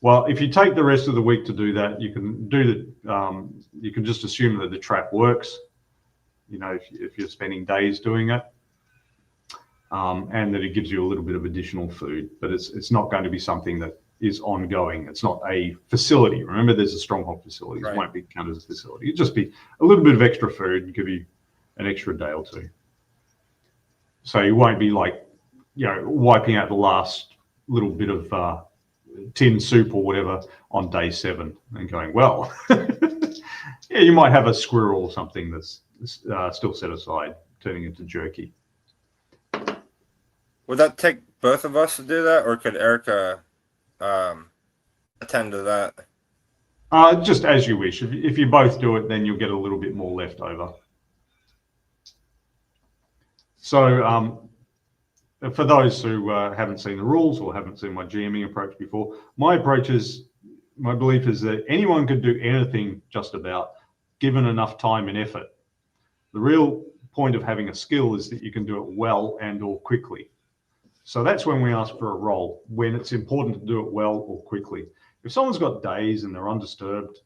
Well, if you take the rest of the week to do that, you can you can just assume that the trap works. If you're spending days doing it, and that it gives you a little bit of additional food, but it's not going to be something that is ongoing. It's not a facility. Remember, there's a stronghold facility. Right. It won't be counted as a facility. It'll just be a little bit of extra food and give you an extra day or two. So you won't be wiping out the last little bit of tin soup or whatever on day 7 and going, well, yeah, you might have a squirrel or something that's still set aside, turning into jerky. Would that take both of us to do that, or could Erica attend to that? Just as you wish. If you both do it, then you'll get a little bit more left over. So for those who haven't seen the rules or haven't seen my GMing approach before, my belief is that anyone could do anything just about, given enough time and effort. The real point of having a skill is that you can do it well and or quickly. So that's when we ask for a roll, when it's important to do it well or quickly. If someone's got days and they're undisturbed,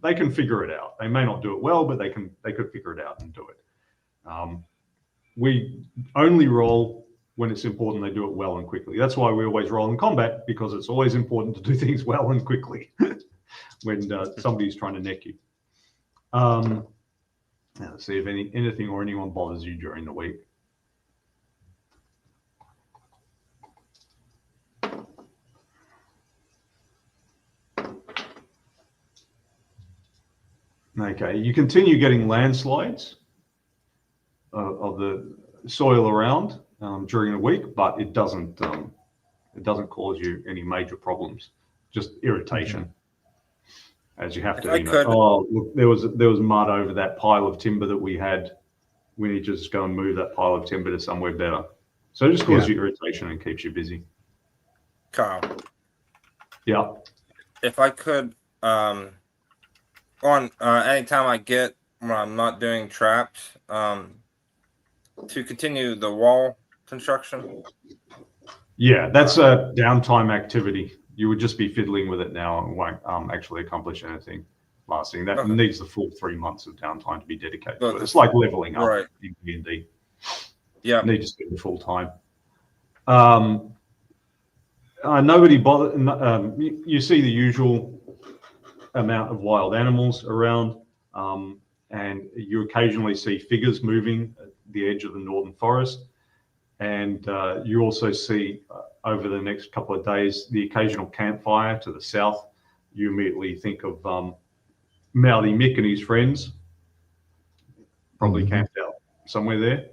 they can figure it out. They may not do it well, but they could figure it out and do it. We only roll when it's important they do it well and quickly. That's why we always roll in combat, because it's always important to do things well and quickly when somebody's trying to neck you. Now let's see if anything or anyone bothers you during the week. Okay, you continue getting landslides of the soil around during the week, but it doesn't cause you any major problems, just irritation. As you have to, oh, look, there was mud over that pile of timber that we had. We need to just go and move that pile of timber to somewhere better. So it just causes you irritation and keeps you busy. Carl. Yeah. If I could, on anytime I get when I'm not doing traps, to continue the wall construction. Yeah, that's a downtime activity. You would just be fiddling with it now and won't actually accomplish anything lasting. That needs the full 3 months of downtime to be dedicated to it. It's like leveling up in D&D. Yeah, need to spend the full time. Nobody bother. You see the usual amount of wild animals around, and you occasionally see figures moving at the edge of the northern forest, and you also see over the next couple of days the occasional campfire to the south. You immediately think of Mouthy Mick and his friends, probably camped out somewhere there.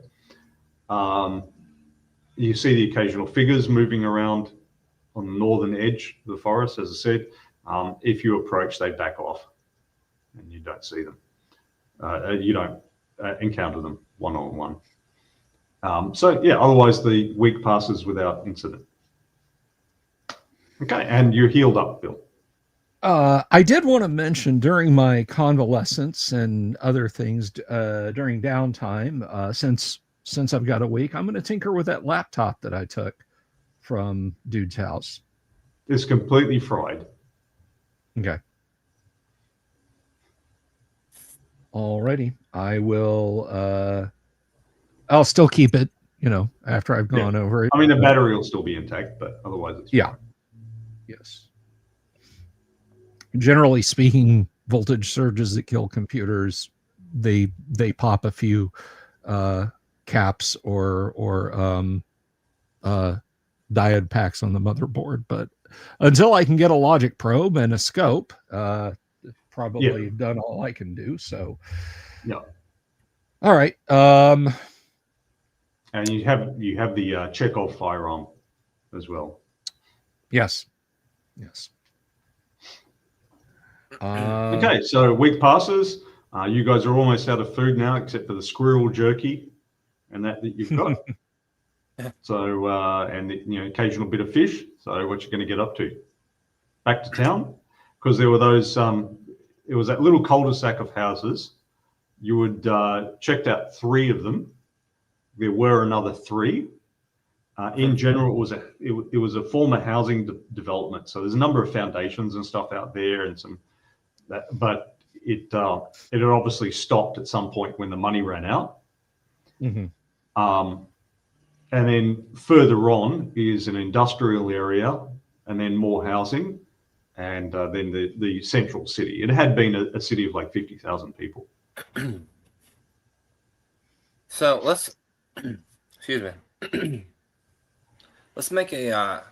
You see the occasional figures moving around on the northern edge of the forest. As I said, if you approach, they back off and you don't see them. You don't encounter them one-on-one. So yeah, otherwise the week passes without incident. Okay, and you're healed up, Bill. I did want to mention during my convalescence and other things during downtime, since I've got a week, I'm going to tinker with that laptop that I took from Dude's house. It's completely fried. Okay. Alrighty. I will, I'll still keep it, after I've gone over it. I mean, the battery will still be intact, but otherwise it's fine. Yes. Generally speaking, voltage surges that kill computers, they pop a few caps or diode packs on the motherboard, but until I can get a logic probe and a scope, probably done all I can do. So all right. And you have the Chekhov firearm as well. Yes. Okay, so a week passes. You guys are almost out of food now, except for the squirrel jerky and that you've got. So, and the occasional bit of fish. So, what you're going to get up to? Back to town, because there were those. It was that little cul-de-sac of houses. You would checked out 3 of them. There were another 3. In general, it was a former housing development. So there's a number of foundations and stuff out there, and but it had obviously stopped at some point when the money ran out. And then further on is an industrial area, and then more housing, and then the central city. It had been a city of like 50,000 people. So let's, excuse me. Let's make a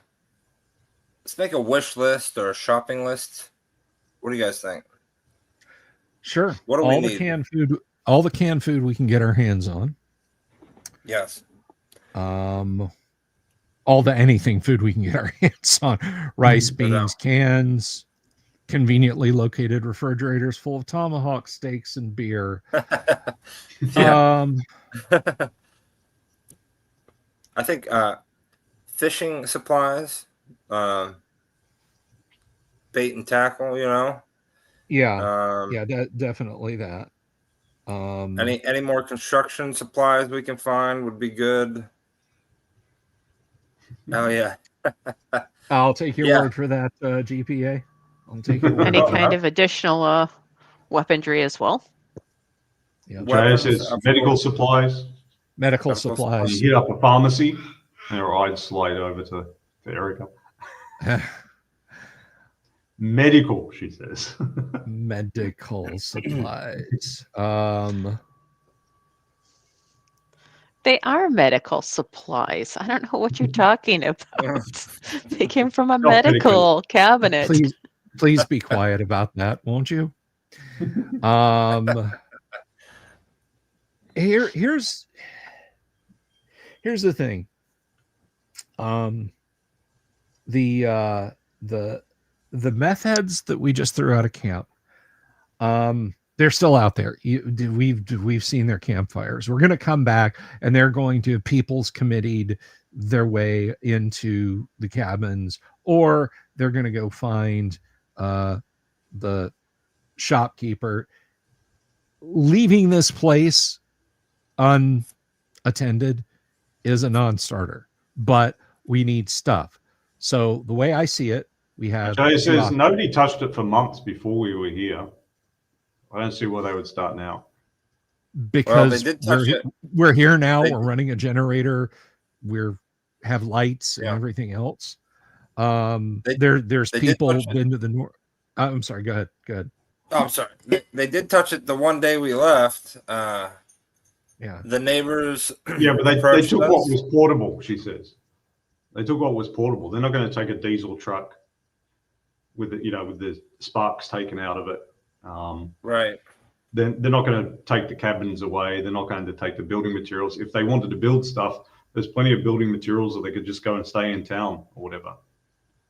wish list or a shopping list. What do you guys think? Sure. What do we need? Canned food. all the canned food we can get our hands on. Yes. All the anything food we can get our hands on. Rice, beans, cans, conveniently located refrigerators full of tomahawk steaks and beer. Yeah. I think fishing supplies, bait and tackle, Yeah, definitely that. Any more construction supplies we can find would be good. Oh yeah. I'll take your word for that, GPA. I'll take your word. Any kind of additional weaponry as well. Yeah. Jay says medical supplies. Medical supplies. You hit up a pharmacy, or I'd slide over to Erica. Medical, she says. Medical supplies. They are medical supplies. I don't know what you're talking about. They came from a medical cabinet. Please be quiet about that, won't you? Here's the thing. The meth heads that we just threw out of camp, they're still out there. We've seen their campfires. We're going to come back, and they're going to have people's committed their way into the cabins, or they're going to go find the shopkeeper. Leaving this place unattended is a non-starter, but we need stuff. So the way I see it, we have. Jay says nobody touched it for months before we were here. I don't see why they would start now. Because we're here now. We're running a generator. We're have lights and everything else. There's people been to the north. I'm sorry. Go ahead. Oh, I'm sorry. They did touch it the one day we left. Yeah. The neighbors. Yeah, but they took what was portable. She says they took what was portable. They're not going to take a diesel truck with it, with the sparks taken out of it. Right. They're not going to take the cabins away. They're not going to take the building materials. If they wanted to build stuff, there's plenty of building materials that they could just go and stay in town or whatever.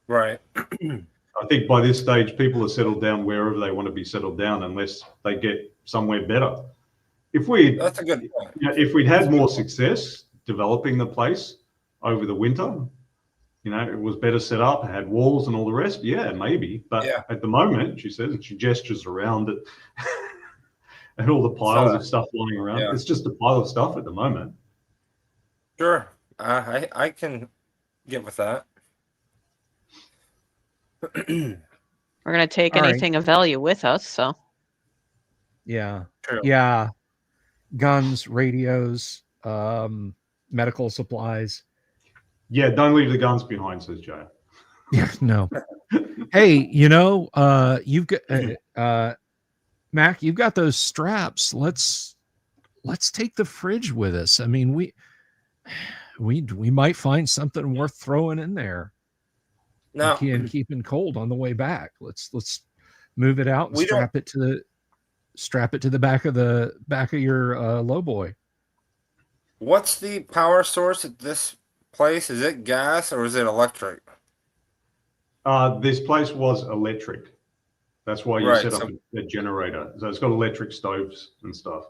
Right. I think by this stage, people are settled down wherever they want to be settled down, unless they get somewhere better. That's a good point. If we'd had more success developing the place over the winter, it was better set up, had walls and all the rest. Yeah, maybe. But at the moment, she says, and she gestures around it, and all the piles of stuff lying around. Yeah. It's just a pile of stuff at the moment. Sure, I can get with that. We're gonna take anything of value with us, so. Yeah. True. Yeah. Guns, radios, medical supplies. Yeah, don't leave the guns behind, says Jay. Yeah, no. Hey, you've got Mac, you've got those straps. Let's take the fridge with us. I mean, we might find something worth throwing in there. No, and keeping cold on the way back. Let's move it out and strap it to the back of your lowboy. What's the power source at this place? Is it gas or is it electric? This place was electric. That's why you set up a generator. So it's got electric stoves and stuff.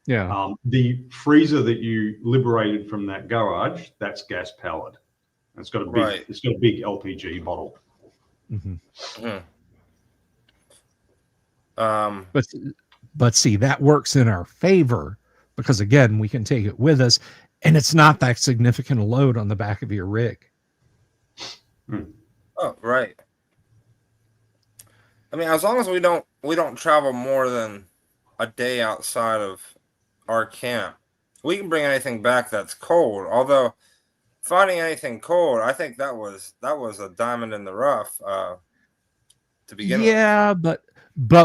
Yeah. The freezer that you liberated from that garage, that's gas powered. It's got a big LPG bottle. Mm-hmm. But see, that works in our favor because again, we can take it with us, and it's not that significant a load on the back of your rig. Oh, right. I mean, as long as we don't travel more than a day outside of our camp, we can bring anything back that's cold. Although finding anything cold, I think that was a diamond in the rough to begin with. Yeah, but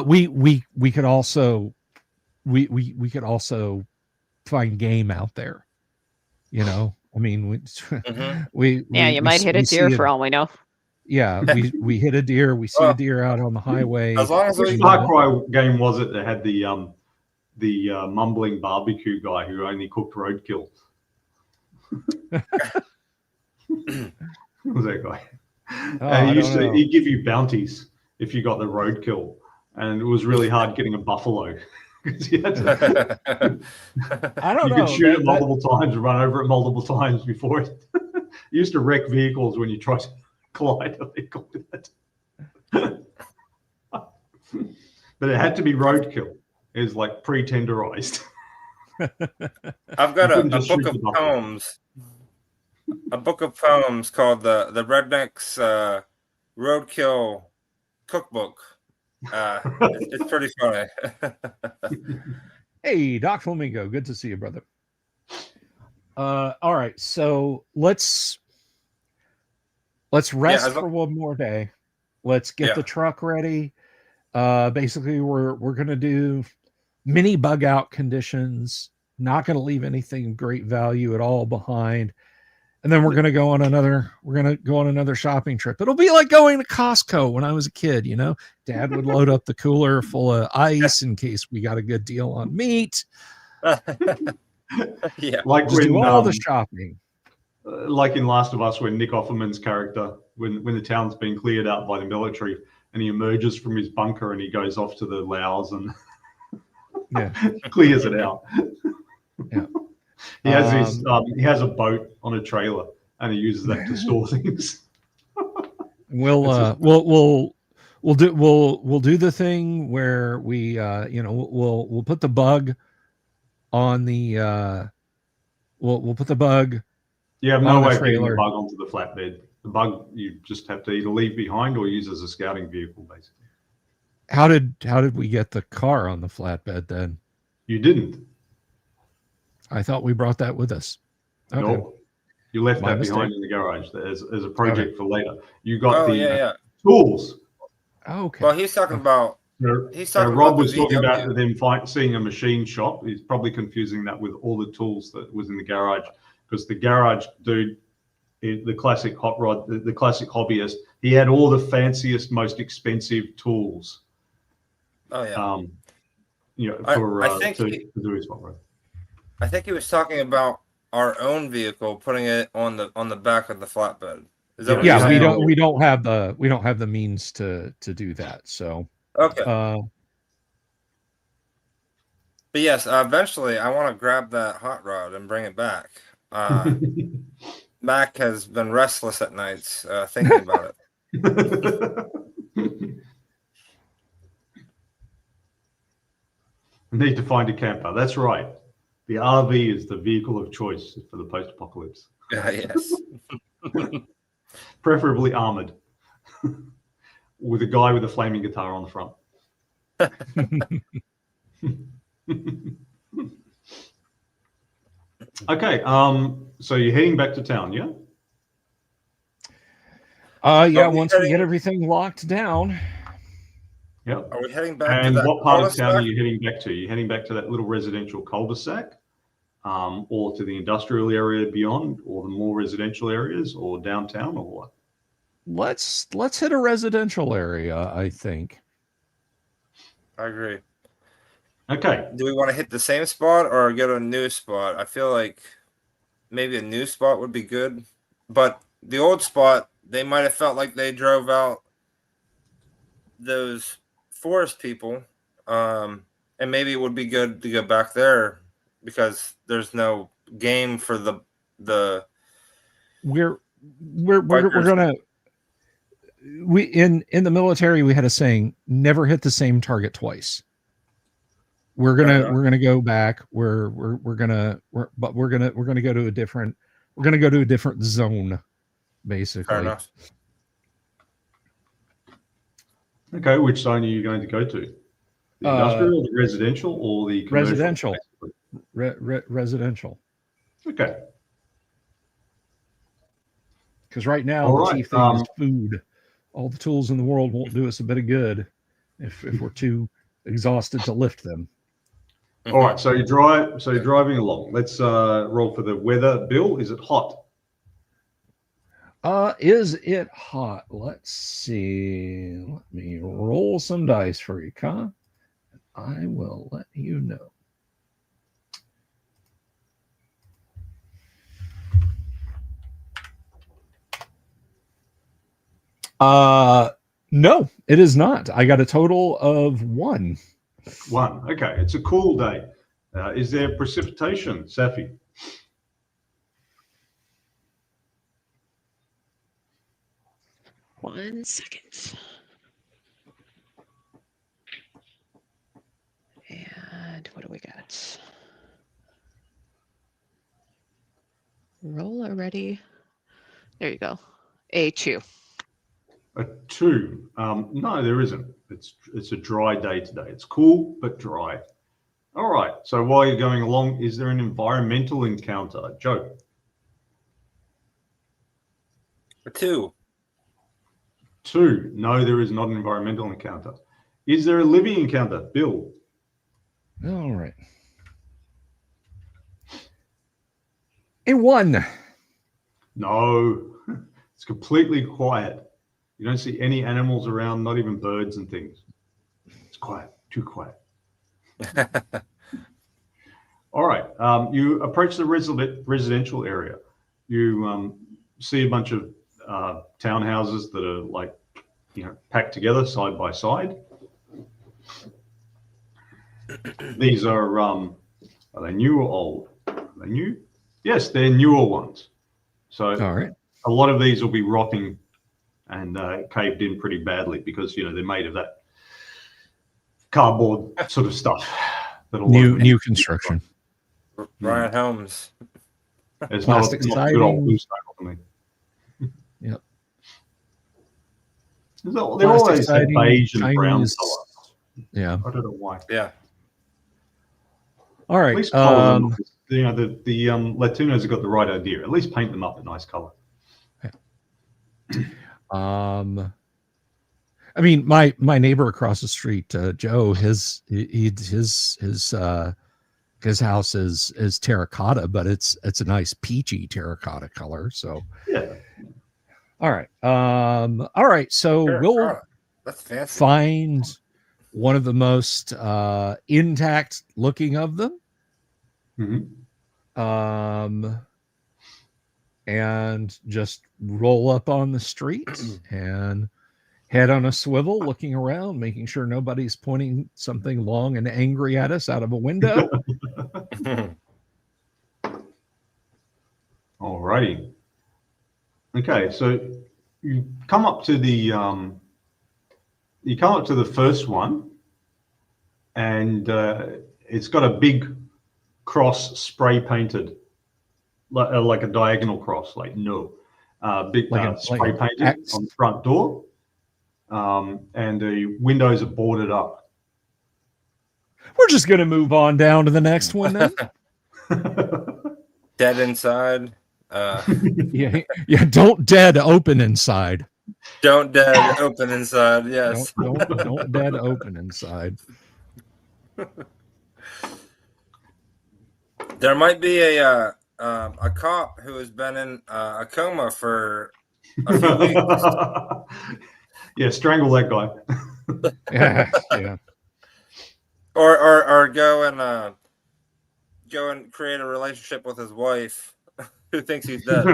we could also we could also find game out there. I mean, you might hit a deer for all we know. Yeah, we hit a deer. We see a deer out on the highway. As long as Which Far Cry game was it that had the the mumbling barbecue guy who only cooked roadkill. Who was that guy? I don't know. He'd give you bounties if you got the roadkill, and it was really hard getting a buffalo. 'Cause you had to, I don't you know. could shoot it multiple times, run over it multiple times before it. You used to wreck vehicles when you tried to collide a vehicle with it. But it had to be roadkill. It was like pre-tenderized. I've got a book of poems. A book of poems called the Rednecks Roadkill Cookbook. It's pretty funny. Hey, Doc Flamingo, good to see you, brother. All right, so let's rest for one more day. Let's get the truck ready. Basically, we're gonna do mini bug out conditions. Not gonna leave anything of great value at all behind. And then we're gonna go on another shopping trip. It'll be like going to Costco when I was a kid, you know. Dad would load up the cooler full of ice in case we got a good deal on meat. Yeah, like just do all the shopping. Like in Last of Us, when Nick Offerman's character, when the town's been cleared out by the military, and he emerges from his bunker and he goes off to the Laos and clears it out. Yeah. He has a boat on a trailer and he uses that to store things. We'll do the thing where we we'll put the bug on the we'll put the bug. You have no way of getting the bug onto the flatbed. The bug you just have to either leave behind or use as a scouting vehicle, basically. How did we get the car on the flatbed then? You didn't. I thought we brought that with us. Okay. Nope. You left that mistake. behind in the garage as a project for later. You got tools. Oh, okay. Well, he's talking about. Rob was talking about them seeing a machine shop. He's probably confusing that with all the tools that was in the garage, because the garage dude, the classic hot rod, the classic hobbyist, he had all the fanciest, most expensive tools. Oh yeah. To do his hot rod. I think he was talking about our own vehicle, putting it on the back of the flatbed. Is that what you're saying? we don't have the means to do that. So okay. But yes, eventually I want to grab that hot rod and bring it back. Mac has been restless at nights thinking about it. Need to find a camper. That's right. The RV is the vehicle of choice for the post-apocalypse. Yes. Preferably armored, with a guy with a flaming guitar on the front. Okay. So you're heading back to town, yeah? Once we get everything locked down. Yep. Are we heading back? And what part of town are you heading back to? Are you heading back to that little residential cul-de-sac, or to the industrial area beyond, or the more residential areas, or downtown, or what? Let's hit a residential area, I think. I agree. Okay. Do we want to hit the same spot or go to a new spot? I feel like maybe a new spot would be good, but the old spot, they might have felt like they drove out those forest people, and maybe it would be good to go back there because there's no game for the we're gonna in the military we had a saying, never hit the same target twice. We're gonna go back. We're gonna go to a different zone, basically. Fair enough. Okay, which zone are you going to go to? The industrial, the residential, or the commercial? Residential. Residential. Okay. Because right now the chief thing is food. All the tools in the world won't do us a bit of good if we're too exhausted to lift them. All right, so you're driving along. Let's roll for the weather. Bill, is it hot? Is it hot? Let's see. Let me roll some dice for you, Con. I will let you know. No, it is not. I got a total of 1. 1. Okay, it's a cool day. Is there precipitation, Safi? One second. And what do we got? Roll already. There you go. A 2. A 2. No, there isn't. It's a dry day today. It's cool but dry. All right. So while you're going along, is there an environmental encounter, Joe? A 2. 2. No, there is not an environmental encounter. Is there a living encounter, Bill? All right. A 1. No, it's completely quiet. You don't see any animals around, not even birds and things. It's quiet, too quiet. All right. You approach the residential area. You see a bunch of townhouses that are like, packed together side by side. These are they new or old? Are they new? Yes, they're newer ones. So All right. a lot of these will be rotting and caved in pretty badly because they're made of that cardboard sort of stuff. That New construction. Ryan Holmes. It's Plastic not good old siding. blue stone on me. Yep. They Plastic always have siding, beige and brown Chinese- color. Yeah. I don't know why. Yeah. All At right. least color them. The Latinos have got the right idea. At least paint them up a nice color. I mean, my neighbor across the street, Joe, his house is terracotta, but it's a nice peachy terracotta color. So Yeah. all right. All right. So we'll That's fancy. find one of the most intact looking of them. Mm-hmm. And just roll up on the street and head on a swivel, looking around, making sure nobody's pointing something long and angry at us out of a window. All righty. Okay, so you come up to the first one, and it's got a big cross spray painted, like a diagonal cross, like no, big spray painted X. on the front door, and the windows are boarded up. We're just gonna move on down to the next one then. Dead inside. Yeah. Don't dead open inside. Don't dead open inside. Yes. Don't dead open inside. There might be a cop who has been in a coma for a few weeks. Yeah, strangle that guy. Yeah. Or go and create a relationship with his wife who thinks he's dead.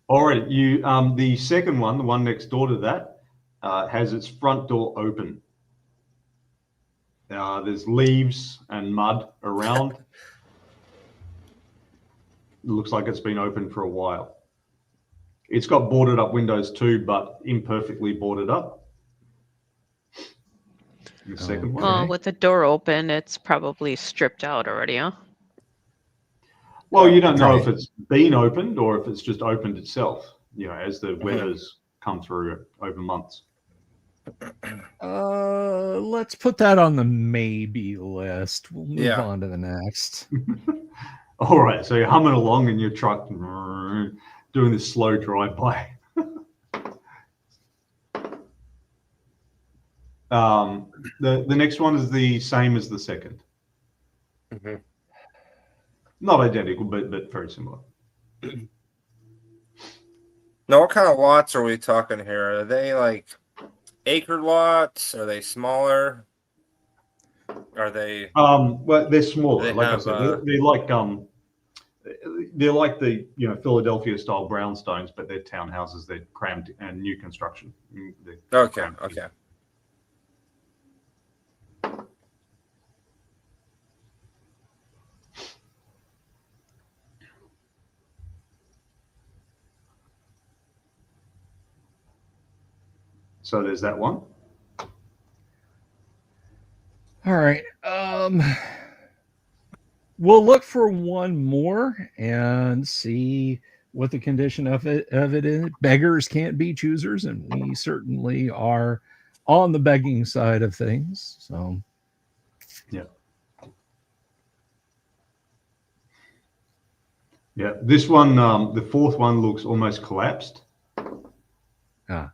All right, the second one, the one next door to that, has its front door open. There's leaves and mud around. It looks like it's been open for a while. It's got boarded up windows too, but imperfectly boarded up. The second one. Well, with the door open, it's probably stripped out already, huh? Well, you don't know Right. if it's been opened or if it's just opened itself, as the weather's come through over months. Let's put that on the maybe list. We'll move Yeah. on to the next. All right, so you're humming along in your truck, doing this slow drive-by. The next one is the same as the second. Mhm. Not identical, but very similar. Now, what kind of lots are we talking here? Are they like acre lots? Are they smaller? Are they? Well, they're smaller. They Like I have, said, they're like they're like the Philadelphia style brownstones, but they're townhouses. They're crammed and new construction. Okay. Okay. So there's that one. All right. We'll look for one more and see what the condition of it is. Beggars can't be choosers, and we certainly are on the begging side of things. So yeah. This one, the fourth one, looks almost collapsed. ah.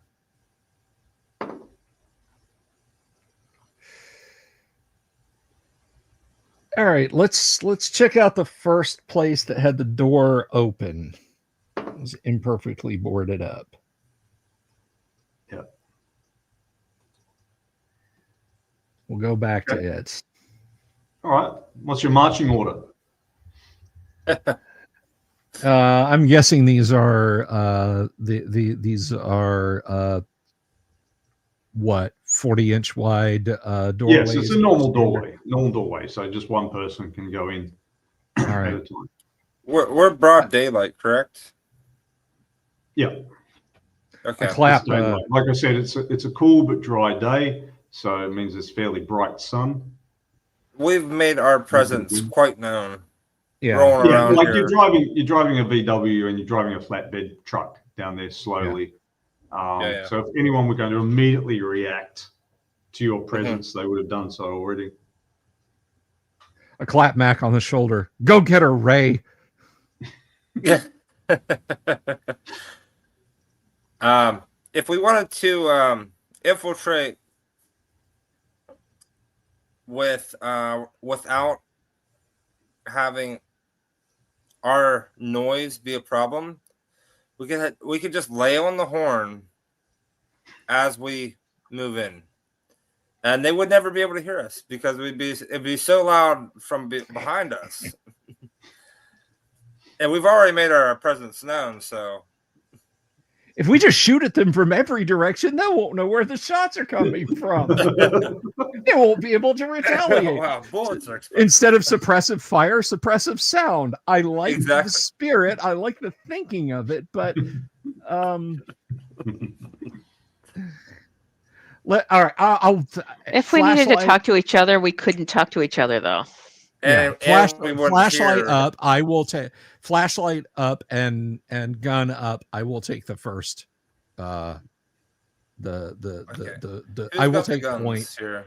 All right, let's check out the first place that had the door open. It was imperfectly boarded up. Yeah. We'll go back to it. All right. What's your marching order? I'm guessing these are these are what, 40-inch wide doorways? Yes, it's a normal doorway. So just one person can go in All right. at a time. We're broad daylight, correct? Yeah. Okay. Clap. Like I said, it's a cool but dry day, so it means it's fairly bright sun. We've made our presence quite known. Yeah. Rolling around like here. you're driving a VW and you're driving a flatbed truck down there slowly. So if anyone were going to immediately react to your presence, they would have done so already. A clap Mac on the shoulder. Go get her, Ray. Yeah. If we wanted to infiltrate without having our noise be a problem, we could just lay on the horn as we move in, and they would never be able to hear us because it'd be so loud from behind us. And we've already made our presence known, so if we just shoot at them from every direction, they won't know where the shots are coming from. They won't be able to retaliate. Wow, bullets are expensive. Instead of suppressive fire, suppressive sound. I like the spirit. I like the thinking of it, but all right. If we needed to talk to each other, we couldn't talk to each other though. And flashlight up. I will take flashlight up and gun up. I will take the first. I will take point here.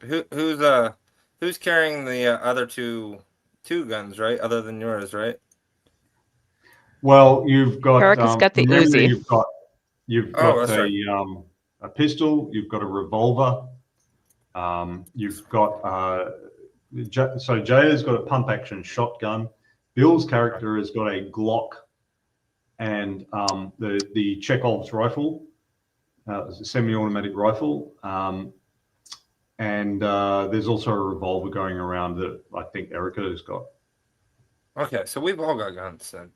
Who's carrying the other two guns, right? Other than yours, right? Well, you've got Erica's got the Uzi. You've got a pistol. You've got a revolver. You've got so Jay has got a pump action shotgun. Bill's character has got a Glock and the Chekhov's rifle, a semi-automatic rifle, and there's also a revolver going around that I think Erica has got. Okay, so we've all got guns then.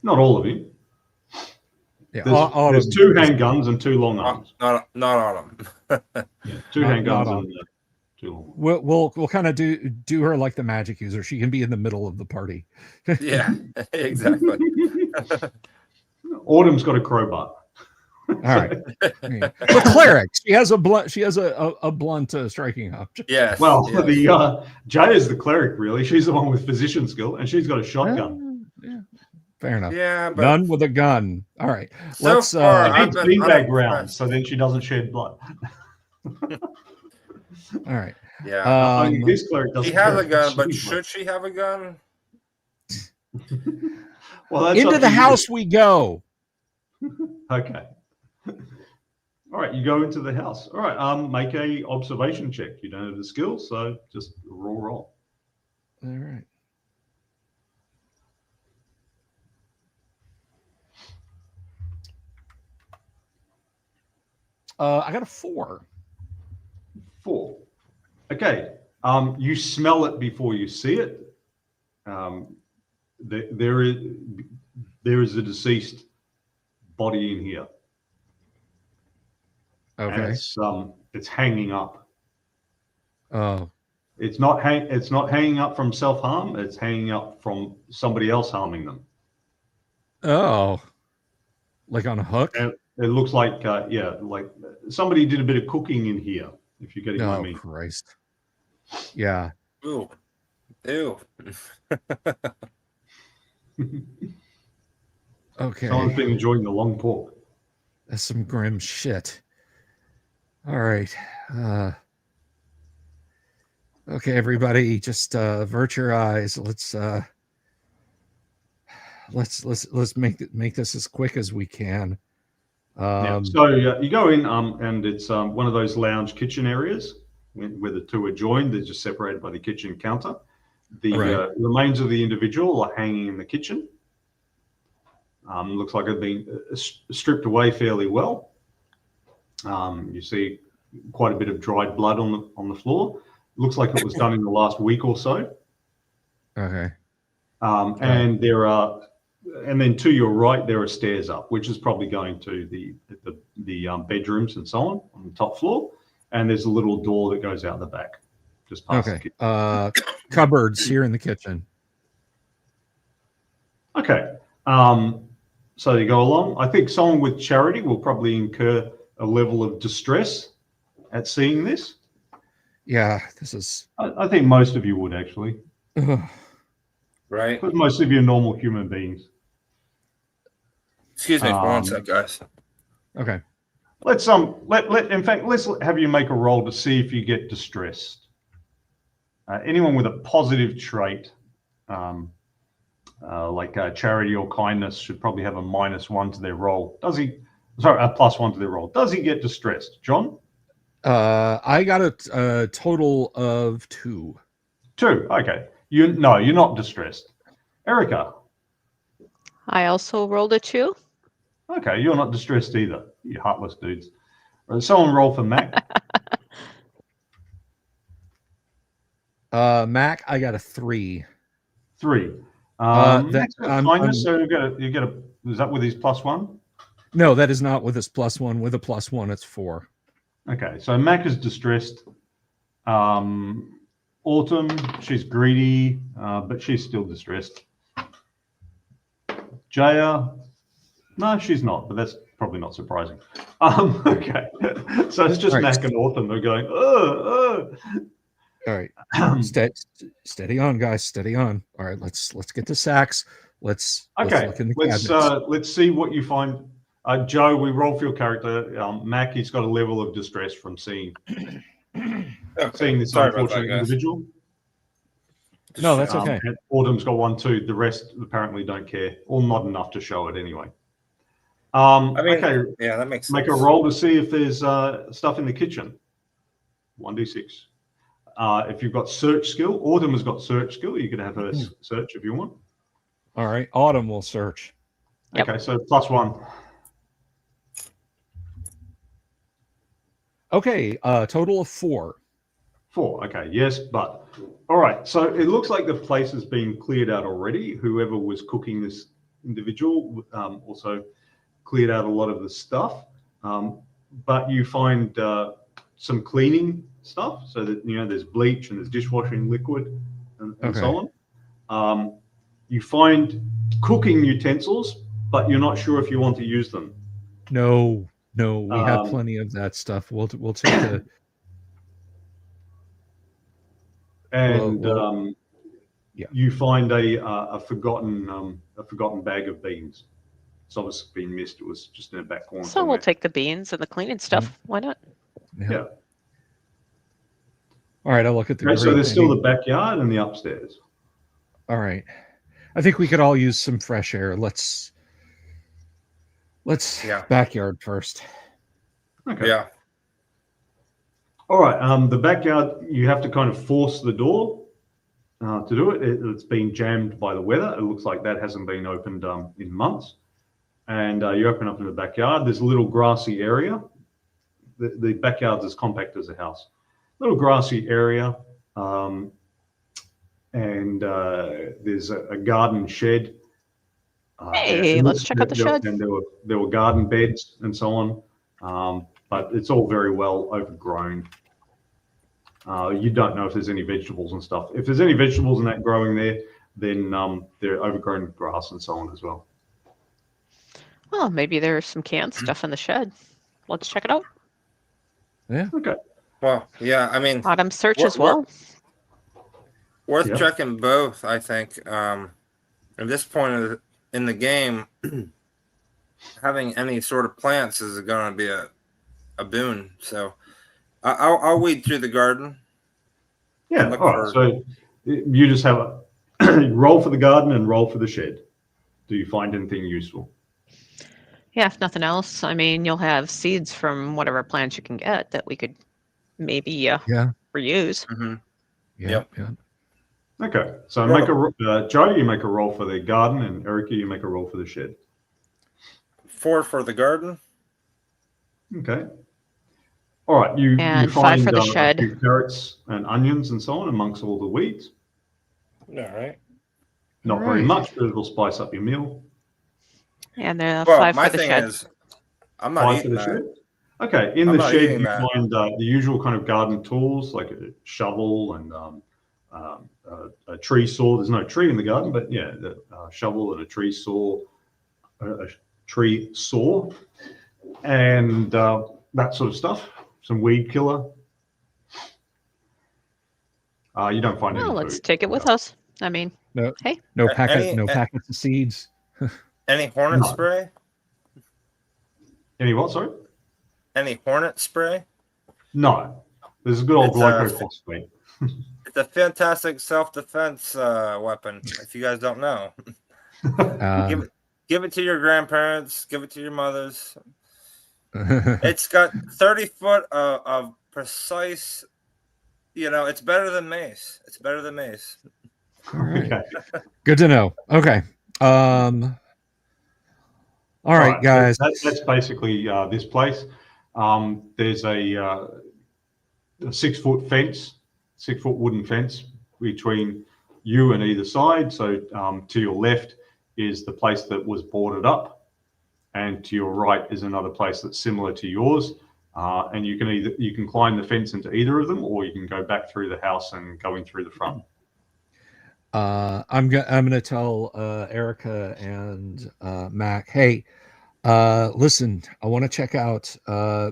Not all of you. Yeah, there's two handguns and two long arms. Not all of them. Yeah, two handguns and two long. We'll kind of do her like the magic user. She can be in the middle of the party. Yeah, exactly. Autumn's got a crowbar. All right. The cleric. She has a blunt. She has a blunt striking object. Yes. Well, yes. Jay is the cleric. Really, she's the one with physician skill, and she's got a shotgun. Yeah. Fair enough. Yeah, but none with a gun. All right. So let's beanbag rounds, so then she doesn't shed blood. All right. Yeah. This cleric doesn't. She has a gun, but should she have a gun? Well, that's into the house we go. Okay. All right, you go into the house. All right, make a observation check. You don't have the skills, so just roll. All right. I got a 4. 4. Okay. You smell it before you see it. there is a deceased body in here, and Okay. it's hanging up. Oh. It's not hanging up from self-harm. It's hanging up from somebody else harming them. Oh. Like on a hook? And it looks like like somebody did a bit of cooking in here. If you're getting what I Oh, mean. Christ. Yeah. Ooh. Ew. Okay. Someone's been enjoying the long pork. That's some grim shit. All right. Okay, everybody, just avert your eyes. Let's make this as quick as we can. So you go in, and it's one of those lounge kitchen areas where the two are joined. They're just separated by the kitchen counter. The remains of the individual are hanging in the kitchen. Looks like it's been stripped away fairly well. You see quite a bit of dried blood on the floor. Looks like it was done in the last week or so. Okay. And then to your right there are stairs up, which is probably going to the bedrooms and so on the top floor. And there's a little door that goes out the back, just past the kitchen. Cupboards here in the kitchen. Okay. So you go along. I think someone with charity will probably incur a level of distress at seeing this. Yeah, this is. I think most of you would actually. Right. Because most of you are normal human beings. Excuse me for one sec, guys. Okay. Let's let's have you make a roll to see if you get distressed. Anyone with a positive trait, like charity or kindness, should probably have a -1 to their roll. Does he? Sorry, a +1 to their roll. Does he get distressed, John? I got a total of 2. 2. Okay. You're not distressed. Erica. I also rolled a 2. Okay, you're not distressed either. You heartless dudes. Someone roll for Mac. Mac, I got a 3. 3. Mac's got kindness, so you get a. Is that with his +1? No, that is not with his +1. With a +1, it's 4. Okay, so Mac is distressed. Autumn, she's greedy, but she's still distressed. Jaya, no, she's not, but that's probably not surprising. Okay, so it's just Mac and Autumn. They're going, All right, steady on, guys, steady on. All right, let's get the sacks. Let's look in the cabinets. Let's see what you find. Joe, we roll for your character. Mac, he's got a level of distress from seeing this unfortunate individual. No, that's okay. Autumn's got 1 too. The rest apparently don't care, or not enough to show it anyway. Okay, yeah, that makes sense. Make a roll to see if there's stuff in the kitchen. 1d6. If you've got search skill, Autumn has got search skill. You could have her search if you want. All right, Autumn will search. Yep. Okay, so +1. Okay, total of 4. 4. Okay, yes, but all right. So it looks like the place has been cleared out already. Whoever was cooking this individual also cleared out a lot of the stuff. But you find some cleaning stuff, so that there's bleach and there's dishwashing liquid and so on. You find cooking utensils, but you're not sure if you want to use them. No, we have plenty of that stuff. We'll take the. And you find a forgotten bag of beans. It's obviously been missed. It was just in a back corner. So we'll take the beans and the cleaning stuff. Why not? Yeah. All right, I'll look at the. Okay, so there's still the backyard and the upstairs. All right, I think we could all use some fresh air. Let's backyard first. Okay. Yeah. All right. The backyard, you have to kind of force the door to do it. It's been jammed by the weather. It looks like that hasn't been opened in months. And you open up in the backyard. There's a little grassy area. The backyard's as compact as a house. Little grassy area. and there's a garden shed. Hey, let's check out the shed. And there were garden beds and so on, but it's all very well overgrown. You don't know if there's any vegetables and stuff. If there's any vegetables and that growing there, then they're overgrown with grass and so on as well. Well, maybe there's some canned stuff in the shed. Let's check it out. Yeah. Okay. Well, yeah, I mean, Autumn search as well. worth Yeah. checking both, I think. At this point in the game, having any sort of plants is going to be a boon. So I'll weed through the garden. Yeah. All right. So you just have a roll for the garden and roll for the shed. Do you find anything useful? Yeah, if nothing else, I mean, you'll have seeds from whatever plants you can get that we could maybe reuse. Mm-hmm. Yeah. Okay. So Jody, you make a roll for the garden, and Erica, you make a roll for the shed. 4 for the garden. Okay. All right. You And find 5 for the a shed. few carrots and onions and so on amongst all the weeds. All right. Not very much, but it'll spice up your meal. And the Well, 5 my for the thing shed. is, I'm not 5 for eating the that. shed. Okay. In I'm the not shed, eating you that. find the usual kind of garden tools like a shovel and a tree saw. There's no tree in the garden, but yeah, the shovel and a tree saw, and that sort of stuff. Some weed killer. You don't find any Well, let's food. take it with us. I mean, No Any- packets of seeds. Any hornet No. spray? Any what? Sorry. Any hornet spray? No. There's a good old It's, glycophosphate. It's a fantastic self-defense weapon. If you guys don't know, give it to your grandparents. Give it to your mothers. It's got 30 foot of precise. It's better than mace. It's better than mace. All right. Okay. Good to know. Okay. All right, guys. So that's basically this place. There's a 6-foot fence, 6-foot wooden fence between you and either side. So to your left is the place that was boarded up, and to your right is another place that's similar to yours. And you can climb the fence into either of them, or you can go back through the house and go in through the front. I'm gonna tell Erica and Mac, hey, listen, I want to check out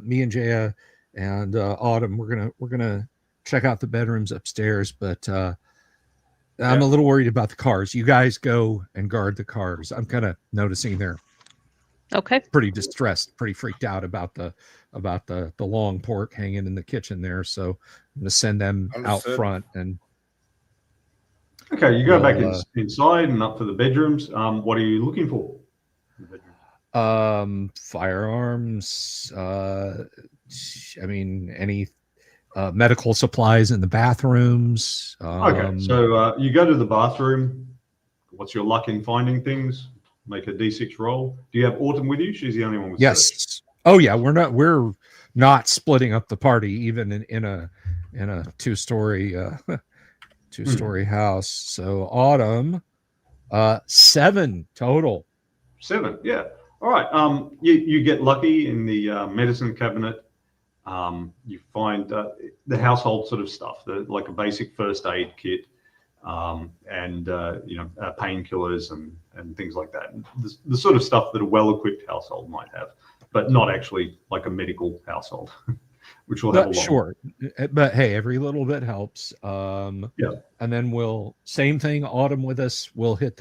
me and Jaya and Autumn. We're gonna check out the bedrooms upstairs, but I'm a little worried about the cars. You guys go and guard the cars. I'm kind of noticing they're pretty distressed, pretty freaked out about the long pork hanging in the kitchen there. So I'm gonna send them out front. And okay, you go back inside and up to the bedrooms. What are you looking for? Firearms. I mean, any medical supplies in the bathrooms. Okay, so you go to the bathroom. What's your luck in finding things? Make a D6 roll. Do you have Autumn with you? She's the only one with yes. search. Oh yeah, we're not splitting up the party even in a two-story house. So Autumn, 7 total. 7, yeah. All right. You get lucky in the medicine cabinet. You find the household sort of stuff, like a basic first aid kit, and painkillers and things like that. The sort of stuff that a well-equipped household might have, but not actually like a medical household, which will have a lot. Sure, but hey, every little bit helps. And then same thing. Autumn with us. We'll hit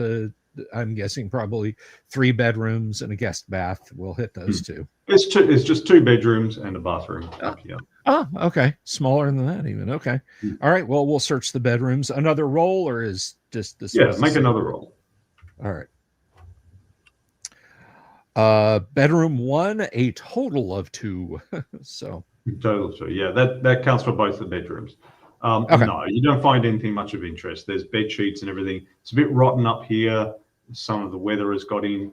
I'm guessing probably 3 bedrooms and a guest bath. We'll hit those 2. It's just 2 bedrooms and a bathroom up here. Oh, okay. Smaller than that even. Okay. All right. Well, we'll search the bedrooms. Another roll, or is just this? Yeah, make another roll. All right. Bedroom 1, a total of 2. So total of 2. Yeah, that counts for both the bedrooms. Okay. No, you don't find anything much of interest. There's bed sheets and everything. It's a bit rotten up here. Some of the weather has got in.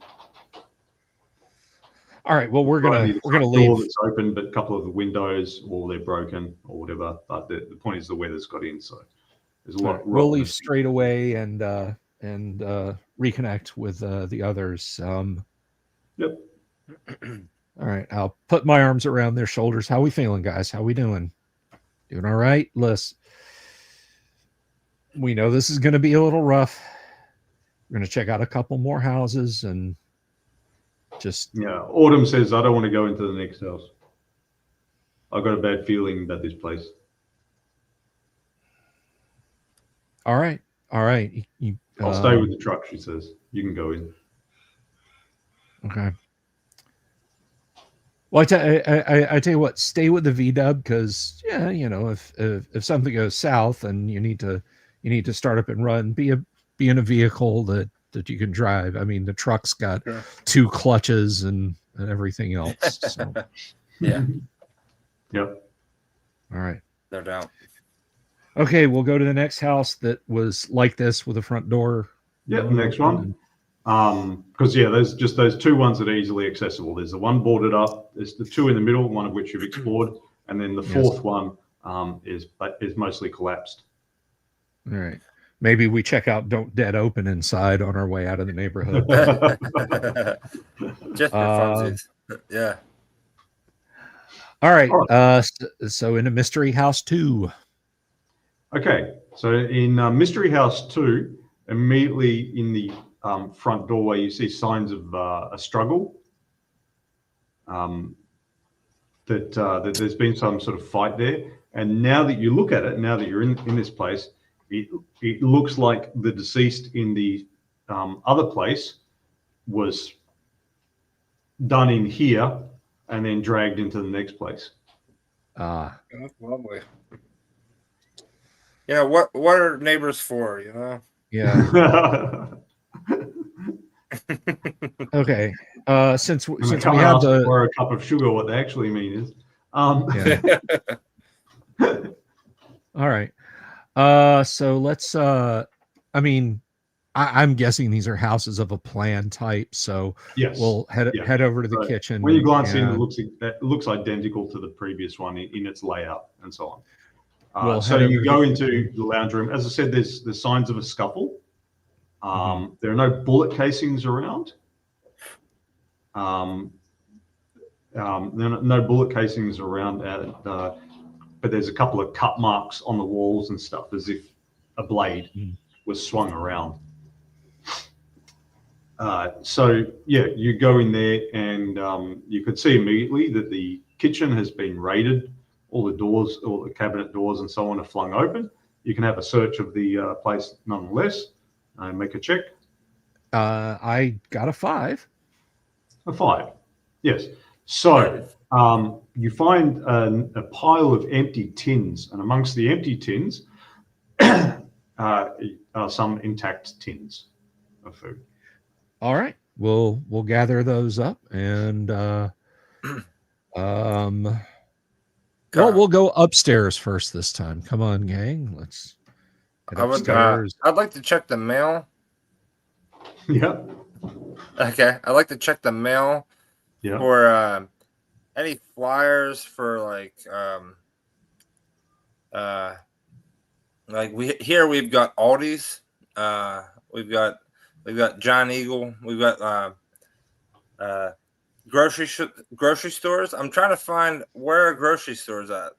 All right. Well, we're gonna door leave. That's open, but a couple of the windows, or they're broken, or whatever. But the point is, the weather's got in. So There's a lot. Right. We'll leave straight away and reconnect with the others. Yep. All right. I'll put my arms around their shoulders. How we feeling, guys? How we doing? Doing all right? Listen, we know this is going to be a little rough. We're going to check out a couple more houses and just... Yeah. Autumn says, I don't want to go into the next house. I've got a bad feeling about this place. All right. All right. I'll stay with the truck, she says. You can go in. Okay. Well, I tell you what, stay with the VW because, yeah, you know, if something goes south and you need to start up and run, be in a vehicle that you can drive. I mean, the truck's got 2 clutches and everything else. So. Yeah. Yep. All right. No doubt. Okay, we'll go to the next house that was like this with a front door. Yep, the next one. Because there's just those 2 ones that are easily accessible. There's the one boarded up. There's the 2 in the middle, one of which you've explored, and then the 4th one is mostly collapsed. All right. Maybe we check out Don't Dead Open inside on our way out of the neighborhood. Just for funsies. Yeah. All right. So in a Mystery House 2. Okay. So in Mystery House 2, immediately in the front doorway, you see signs of a struggle. That there's been some sort of fight there. And now that you look at it, now that you're in this place, it looks like the deceased in the other place was done in here and then dragged into the next place. That's lovely. Yeah, what are neighbors for, you know? Yeah. Okay. Since we have for a cup of sugar, what they actually mean is. Yeah. All right. So let's. I mean, I'm guessing these are houses of a plan type. So yes, we'll head over to the kitchen. When you glance in, it looks identical to the previous one in its layout and so on. So you go into the lounge room. As I said, there's signs of a scuffle. There are no bullet casings around. There are no bullet casings around, but there's a couple of cut marks on the walls and stuff, as if a blade was swung around. So yeah, you go in there and you could see immediately that the kitchen has been raided. All the doors, all the cabinet doors and so on are flung open. You can have a search of the place nonetheless. Make a check. I got a 5. A 5. Yes. So you find a pile of empty tins, and amongst the empty tins are some intact tins of food. All right. We'll gather those up and we'll go upstairs first this time. Come on, gang. Let's head upstairs. I'd like to check the mail. Yeah. Okay. I'd like to check the mail for any flyers for we've got Aldi's, we've got John Eagle, we've got grocery stores. I'm trying to find where a grocery store's at.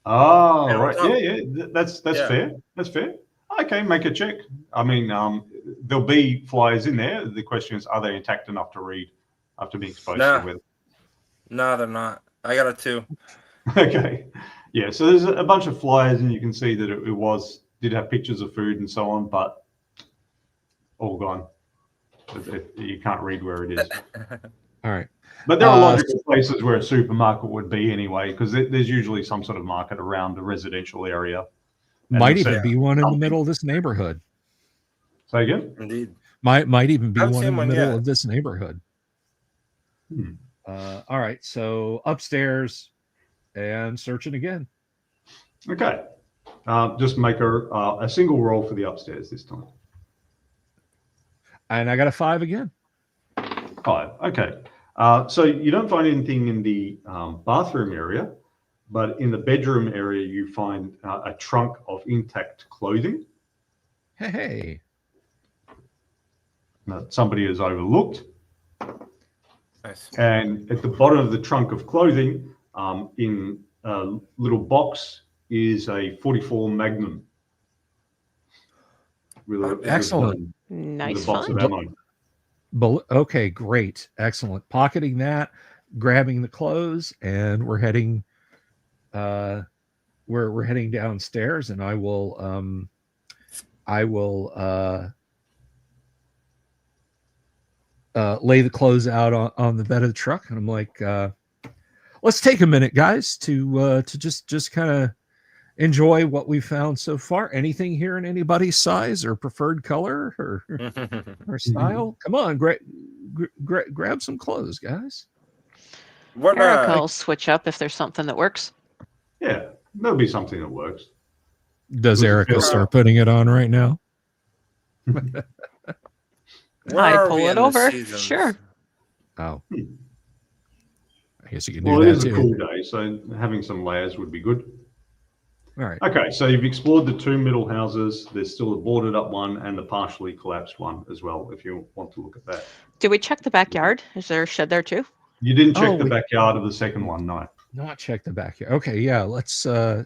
Oh, right. Yeah. That's fair. That's fair. Okay, make a check. I mean, there'll be flyers in there. The question is, are they intact enough to read after being exposed to the weather? No, they're not. I got a 2. Okay. Yeah, so there's a bunch of flyers, and you can see that it did have pictures of food and so on, but all gone. You can't read where it is. All right. But there are logical places where a supermarket would be anyway, because there's usually some sort of market around the residential area. Might even be one in the middle of this neighborhood. Say again? Indeed. Might even be one in the middle of this neighborhood. All right, so upstairs and searching again. Okay. Just make a single roll for the upstairs this time. And I got a 5 again. 5. Okay. So you don't find anything in the bathroom area, but in the bedroom area, you find a trunk of intact clothing Hey. that somebody has overlooked. Nice. And at the bottom of the trunk of clothing, in a little box, is a 44 Magnum. Excellent. With Nice a box find. of ammo. Okay, great. Excellent. Pocketing that, grabbing the clothes, and we're heading we're heading downstairs, and I will lay the clothes out on the bed of the truck, and I'm like, let's take a minute, guys, to just kind of enjoy what we've found so far. Anything here in anybody's size or preferred color or style? Come on, grab some clothes, guys. What Erica will switch up if there's something that works. Yeah, there'll be something that works. Does Erica start putting it on right now? where I are pull we it in the over. seasons? Sure. Oh. I guess you can do Well, it that is a too. cool day, so having some layers would be good. All right. Okay, so you've explored the two middle houses. There's still a boarded up one and the partially collapsed one as well, if you want to look at that. Did we check the backyard? Is there a shed there too? You didn't check Oh, the backyard of the second one, no. Not check the backyard. Okay, yeah, let's go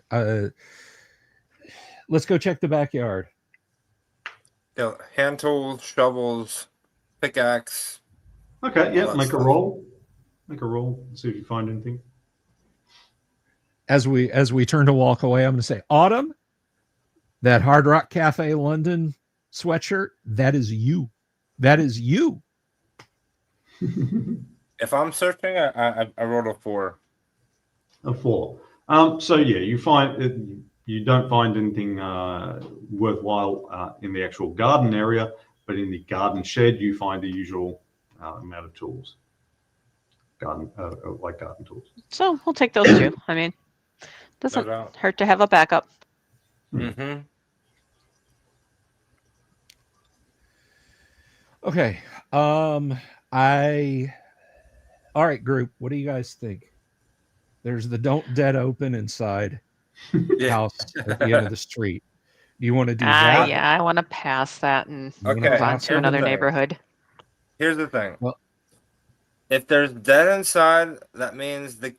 check the backyard. Yeah, hand tools, shovels, pickaxe. Okay, yeah, that make a stuff. roll. Make a roll, see if you find anything. As we turn to walk away, I'm going to say, Autumn, that Hard Rock Cafe London sweatshirt, that is you. That is you. If I'm searching, I rolled a 4. A 4. So yeah, you don't find anything worthwhile in the actual garden area, but in the garden shed you find the usual amount of tools. Garden tools. So we'll take those too. I mean, doesn't hurt to have a backup. Mm-hmm. Okay. All right, group. What do you guys think? There's the Don't Dead Open inside house at the end of the street. Do you want to do that? Yeah, I want to pass that and Okay, move on to here's another the thing. neighborhood. Here's the thing. Well, if there's dead inside, that means the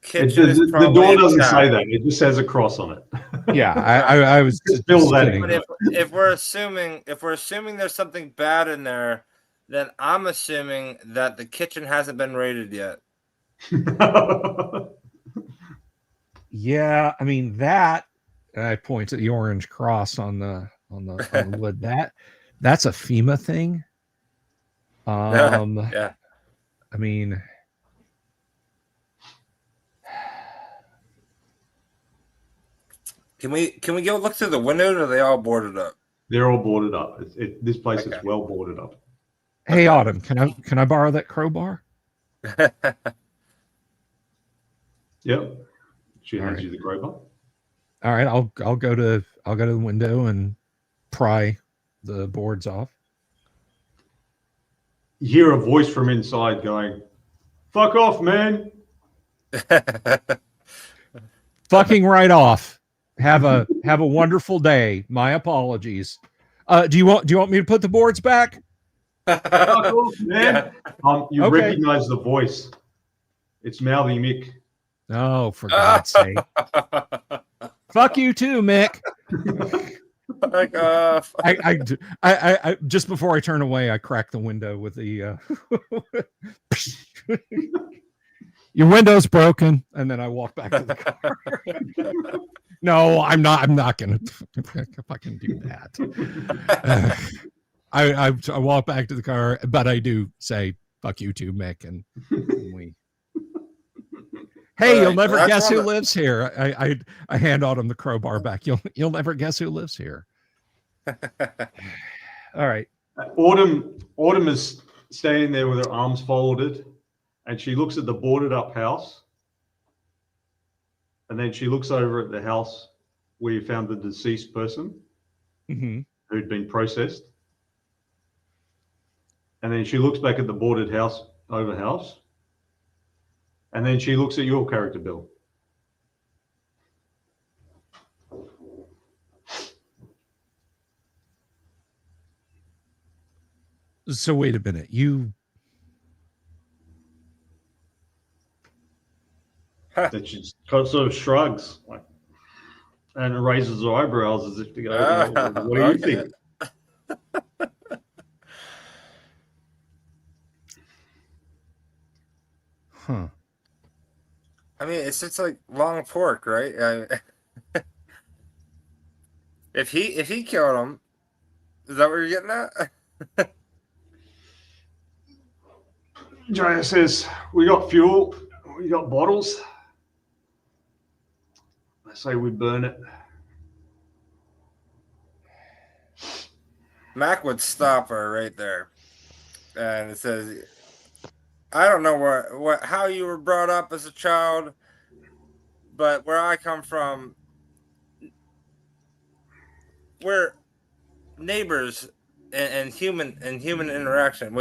kitchen is The probably door doesn't intact. say that. It just says a cross on it. Yeah, I was just Fill that kidding. in. But if we're assuming there's something bad in there, then I'm assuming that the kitchen hasn't been raided yet. Yeah, I mean that. And I point to the orange cross on the wood. That's a FEMA thing. Yeah. I mean, Can we go look through the windows, or are they all boarded up? They're all boarded up. This place is well boarded up. hey, Autumn, can I borrow that crowbar? Yep. She hands right. you the crowbar. All right, I'll go to the window and pry the boards off. You hear a voice from inside going, "Fuck off, man." Fucking right off. Have a wonderful day. My apologies. Do you want me to put the boards back? Fuck off, man. Yeah. You Okay. recognize the voice. It's Mouthy Mick. Oh, for God's sake. Fuck you too, Mick. Fuck off. I just before I turn away, I crack the window with the your window's broken, and then I walk back to the car. No, I'm not gonna fucking do that. I walk back to the car, but I do say fuck you too, Mick, and we. Hey, Right. you'll never Well, guess who one lives here. I hand Autumn the crowbar back. You'll never guess who lives here. All right. Autumn is standing there with her arms folded, and she looks at the boarded up house, and then she looks over at the house where you found the deceased person Mm-hmm. who'd been processed, and then she looks back at the boarded house, and then she looks at your character, Bill. So wait a minute. You That she just sort of shrugs like, and raises her eyebrows as if to go, you know, what do you Okay. think? huh. I mean, it's just like long pork, right? If he killed him, is that what you're getting at? Jaya says, we got fuel, we got bottles. I say we burn it. Mac would stop her right there, and it says, "I don't know how you were brought up as a child, but where I come from, we're neighbors and human interaction.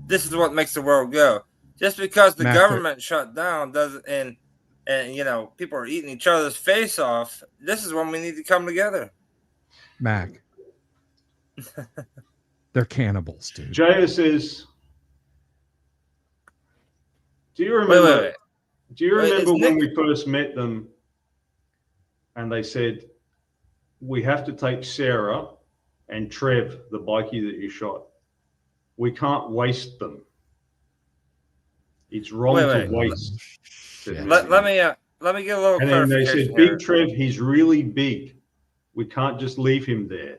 This is what makes the world go. Just because the Mac, government shut down doesn't and you know people are eating each other's face off. This is when we need to come together." Mac. They're cannibals, dude. Jaya says, do you remember? Wait. Do you remember when Nick... we first met them and they said, we have to take Sarah and Trev, the bikie that you shot. We can't waste them. It's wrong to waste. Let me get a little and then they clarification said, here. Big Trev, he's really big. We can't just leave him there.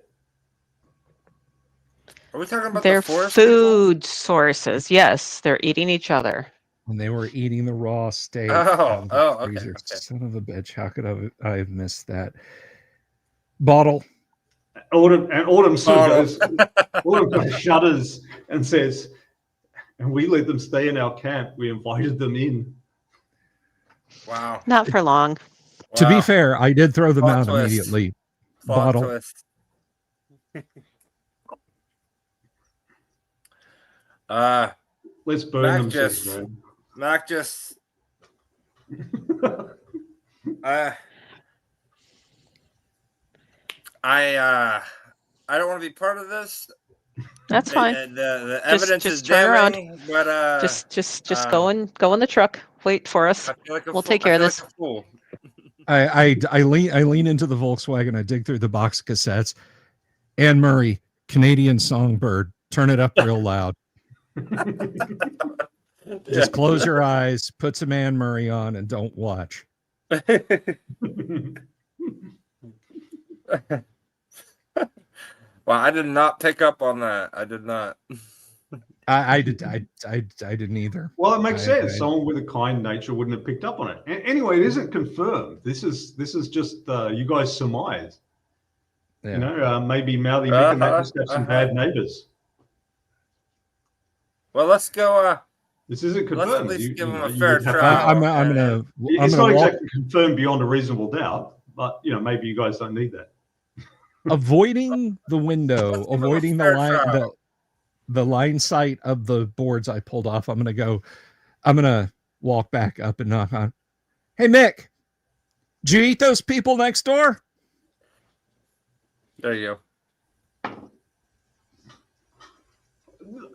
Are we talking about Their the forest food sources? Yes, they're eating each other. When they were eating the raw steak. Okay. Son of a bitch! How could I have missed that? Bottle. Autumn shudders and says, and we let them stay in our camp. We invited them in. Wow. Not for long. Wow. To be fair, I did throw them out twist. immediately. Plot Bottle. twist. Let's burn Mac them. just, man. Mac just. I don't want to be part of this. That's fine. The evidence is turn around. But just go in the truck. Wait for us. We'll take care of this. Like I lean into the Volkswagen. I dig through the box of cassettes. Anne Murray, Canadian Songbird. Turn it up real loud. Just close your eyes, put some Anne Murray on, and don't watch. Well, I did not pick up on that. I did not. I didn't either. Well, it makes sense. Someone with a kind nature wouldn't have picked up on it. Anyway, it isn't confirmed. This is just you guys surmise. Yeah. You know, maybe Mouthy Mick and Matt just have some bad neighbors. Well, let's go. This isn't confirmed. Let's at least give them a fair trial. I'm gonna. It's not exactly confirmed beyond a reasonable doubt, but you know, maybe you guys don't need that. Avoiding the window, avoiding the line sight of the boards I pulled off. I'm gonna walk back up and knock on. Hey, Mick, did you eat those people next door? There you go.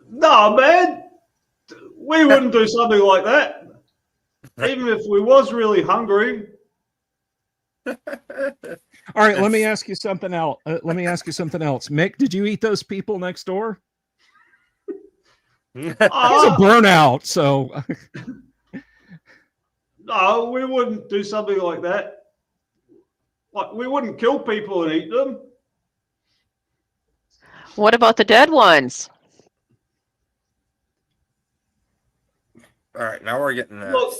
No, man. We wouldn't do something like that. Even if we was really hungry. All right, let me ask you something else. Mick, did you eat those people next door? He's a burnout, so. No, we wouldn't do something like that. Like, we wouldn't kill people and eat them. What about the dead ones? All right, now we're getting there. Look,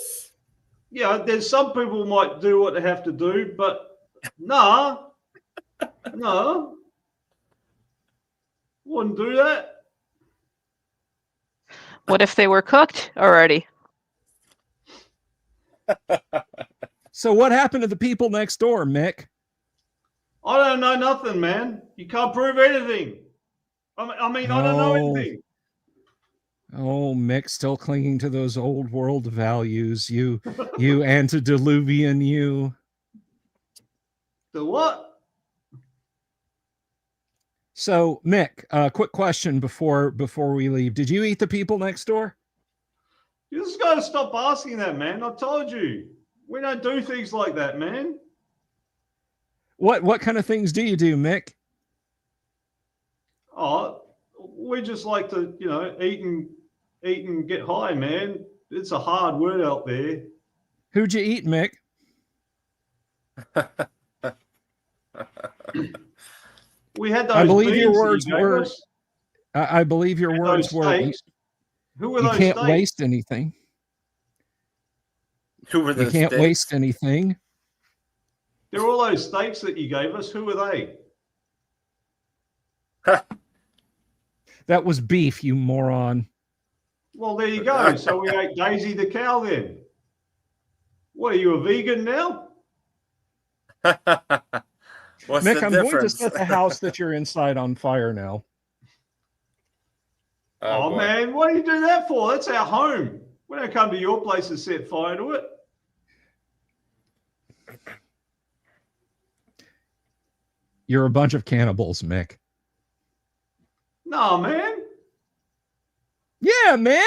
yeah, there's some people might do what they have to do, but no, wouldn't do that. What if they were cooked already? So what happened to the people next door, Mick? I don't know nothing, man. You can't prove anything. I mean, I don't know anything. Oh, Mick, still clinging to those old world values. You antediluvian, you. The what? So, Mick, quick question before we leave. Did you eat the people next door? You just got to stop asking that, man. I told you. We don't do things like that, man. What kind of things do you do, Mick? Oh, we just like to, eat and get high, man. It's a hard word out there. Who'd you eat, Mick? We had those. I believe your beans that words you gave were. us. I believe your And words those were. steaks. Who were You those can't steaks? waste anything. Who were You those can't steaks? waste anything. There were all those steaks that you gave us. Who were they? That was beef, you moron. Well, there you go. So we ate Daisy the cow then. What, are you a vegan now? What's Mick, the I'm going to difference? set the house that you're inside on fire now. Oh boy. man, what do you do that for? That's our home. We don't come to your place to set fire to it. You're a bunch of cannibals, Mick. No, man. Yeah, man.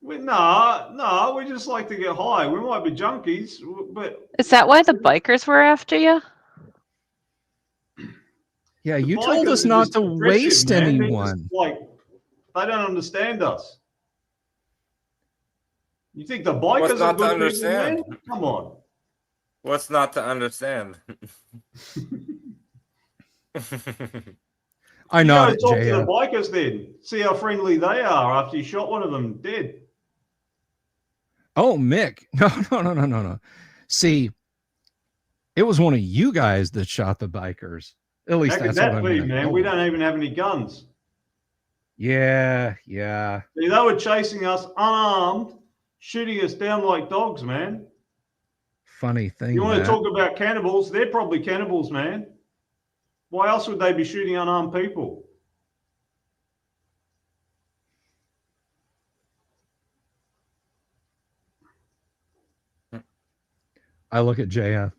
We just like to get high. We might be junkies, but Is that why the bikers were after you? Yeah, the you told bikers us are not just to aggressive, waste man. They're anyone. just they don't understand us. You think the What's bikers are not to good people, man? understand? Come on. What's not to understand? I You go nodded, and talk to the JF. bikers then. See how friendly they are after you shot one of them dead. Oh, Mick. No. See, it was one of you guys that shot the bikers. At least How could that's what that I'm be, gonna man? go We with. don't even have any guns. Yeah. See, they were chasing us unarmed, shooting us down like dogs, man. Funny thing. You want to Matt. talk about cannibals? They're probably cannibals, man. Why else would they be shooting unarmed people? I look at JF.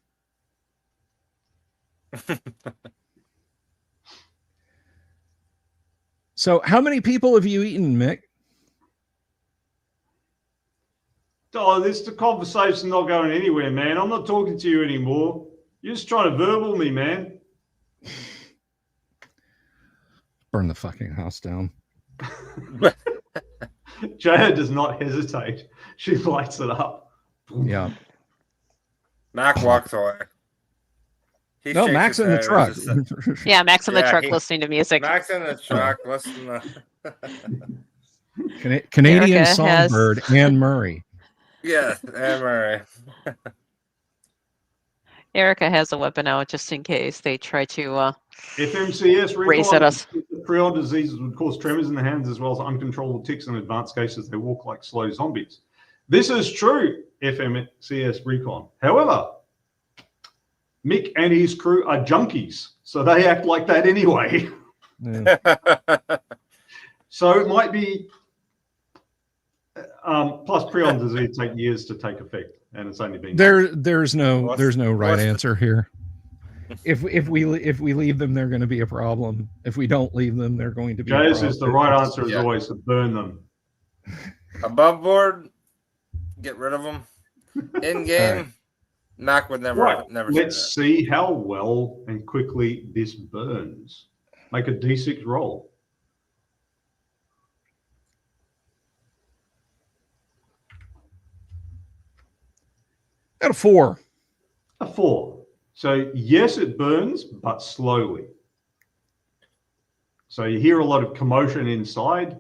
So, how many people have you eaten, Mick? Oh, this the conversation not going anywhere, man. I'm not talking to you anymore. You're just trying to verbal me, man. Burn the fucking house down. Jaya does not hesitate. She lights it up. Yeah. Mac walks away. He No, shakes Mac's his in the head. truck. It's just Yeah, Max in the Yeah, truck he- listening to music. Mac's in the truck. Listen to... Canadian Erica has- songbird Anne Murray. Yes, Anne Murray. Erica has a weapon out just in case they try to FMCS race at us. prion diseases would cause tremors in the hands as well as uncontrollable tics. In advanced cases, they walk like slow zombies. This is true, FMCS recon. However, Mick and his crew are junkies, so they act like that anyway. Yeah. So it might be. Plus, prion disease take years to take effect, and it's only been There's no right what's the- answer here. If we leave them, they're going to be a problem. If we don't leave them, they're going to be. Jay a says the problem. right answer is Yeah. always to burn them. Above board, get rid of them. In game, Right. Mac would never Right. say Let's see how well and quickly this burns. Make a D6 roll. Got a 4. A 4. So yes, it burns, but slowly. So you hear a lot of commotion inside.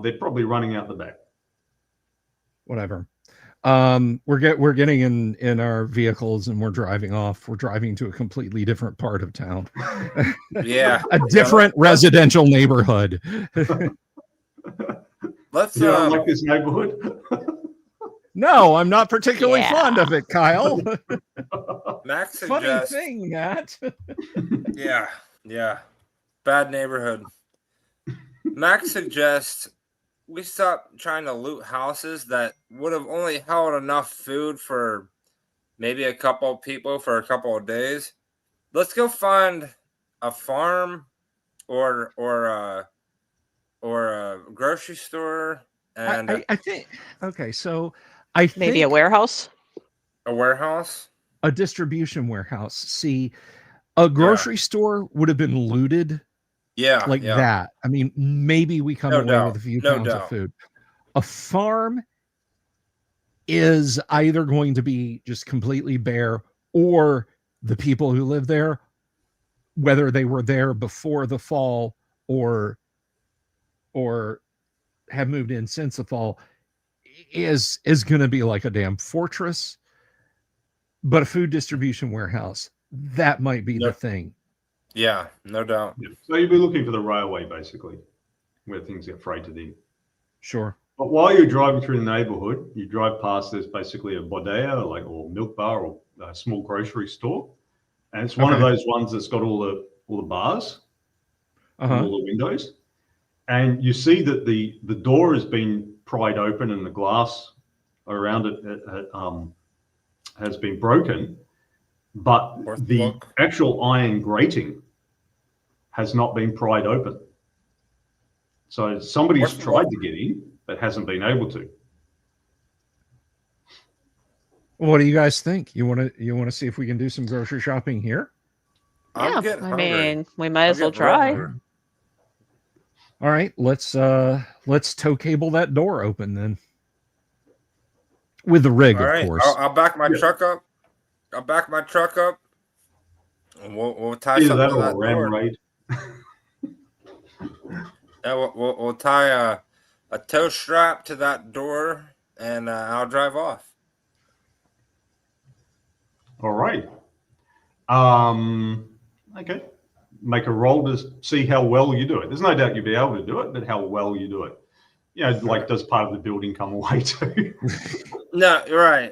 They're probably running out the back. Whatever. We're getting in our vehicles and we're driving off. We're driving to a completely different part of town. that. Yeah. A different residential neighborhood. Let's You don't like this neighborhood? No, I'm not particularly Yeah. fond of it, Kyle. Mac Funny suggests. thing, Matt. Yeah. Bad neighborhood. Max suggests we stop trying to loot houses that would have only held enough food for maybe a couple of people for a couple of days. Let's go find a farm or a grocery store and I think okay, so I think Maybe a warehouse. a warehouse. a distribution warehouse. See, a grocery store would have been looted Yeah, like yeah, that. I mean, maybe we come no away with doubt, a few no pounds of doubt. food. A farm is either going to be just completely bare, or the people who live there, whether they were there before the fall or have moved in since the fall, is going to be like a damn fortress. But a food distribution warehouse, that might be the No, thing. yeah, no doubt. Yeah. So you'll be looking for the railway, basically, where things get freighted in. Sure. But while you're driving through the neighborhood, you drive past, there's basically a bodega, or milk bar, or a small grocery store. And it's one of those ones that's got all the bars and all the windows. And you see that the door has been pried open and the glass around it has been broken, but the actual iron grating has not been pried open. So somebody's tried to get in, but hasn't been able to. What do you guys think? You want to see if we can do some grocery shopping here? I'm getting hungry. Mean, we might as well try. All right, let's tow cable that door open then. With the rig, of course. I'll back my truck up. I'll back my truck up, and we'll tie something to that door. Yeah, we'll tie a tow strap to that door, and I'll drive off. All right. Okay. Make a roll to see how well you do it. There's no doubt you'll be able to do it, but how well you do it. Like, does part of the building come away too? No, right.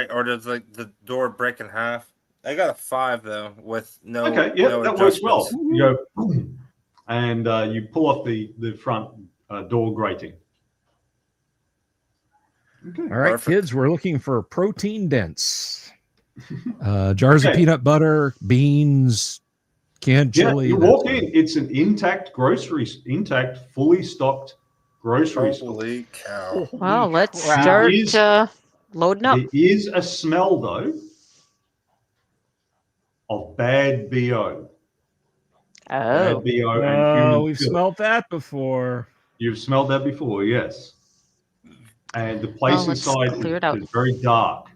Or does like the door break in half? I got a 5 though, with no. Okay, yeah, no that works well. You go, and you pull off the front door grating. Okay. All right, kids, we're looking for protein dense. Jars of peanut butter, beans, canned chili. You walk in, it's an intact, fully stocked grocery store. Holy cow. Well, let's start loading up. There is a smell, though, of bad BO. Bad BO and human we've smelled that before. You've smelled that before, yes. And the place inside is very dark.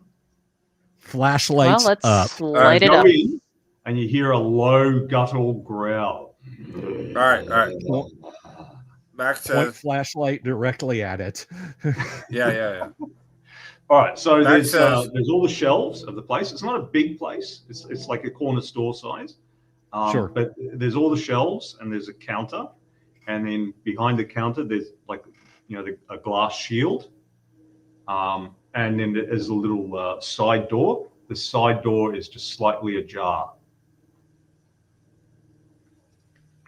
Flashlights up. Let's light it up. In, and you hear a low guttural growl. All right. Max says, point flashlight directly at it. Yeah. All right, so there's all the shelves of the place. It's not a big place. It's like a corner store size. Sure. But there's all the shelves, and there's a counter, and then behind the counter there's a glass shield, and then there's a little side door. The side door is just slightly ajar,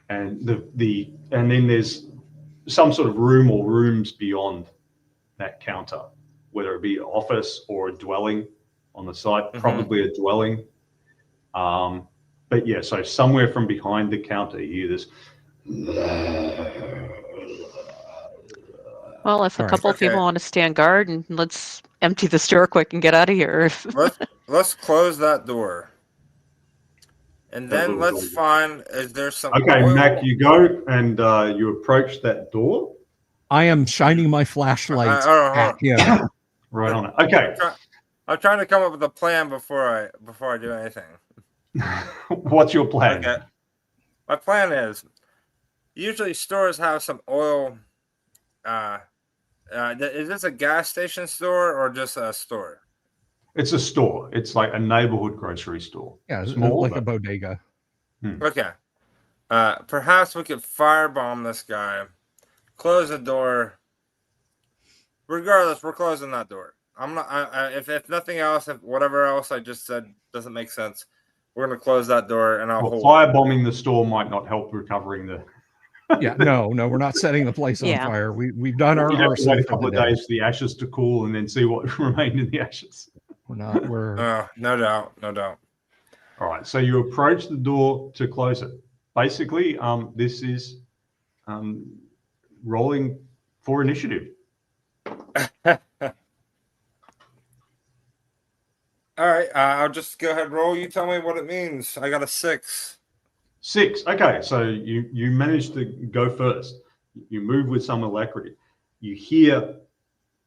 and and then there's some sort of room or rooms beyond that counter, whether it be an office or a dwelling on the site, probably a dwelling. But yeah, so somewhere from behind the counter, you hear this. Well, if a couple of people want to stand guard, and let's empty the store quick and get out of here. let's close that door. And then let's find, is there some oil? Mac, you go and you approach that door. I am shining my flashlight at him. Right on it. Okay. I'm trying to come up with a plan before I do anything. What's your plan? Okay. My plan is, usually stores have some oil. Is this a gas station store or just a store? It's a store. It's like a neighborhood grocery store. Yeah, small, like a bodega. Okay. Perhaps we could firebomb this guy, close the door. Regardless, we're closing that door. I'm not. If nothing else, if whatever else I just said doesn't make sense, we're gonna close that door and I'll hold. Firebombing the store might not help recovering the. Yeah, no, we're not setting the place on fire. We've done our. Wait a couple of days for the ashes to cool and then see what remained in the ashes. We're no doubt. All right, so you approach the door to close it. basically, this is rolling for initiative. All right, I'll just go ahead and roll. You tell me what it means. I got a 6. 6. Okay, so you managed to go first. You move with some alacrity. You hear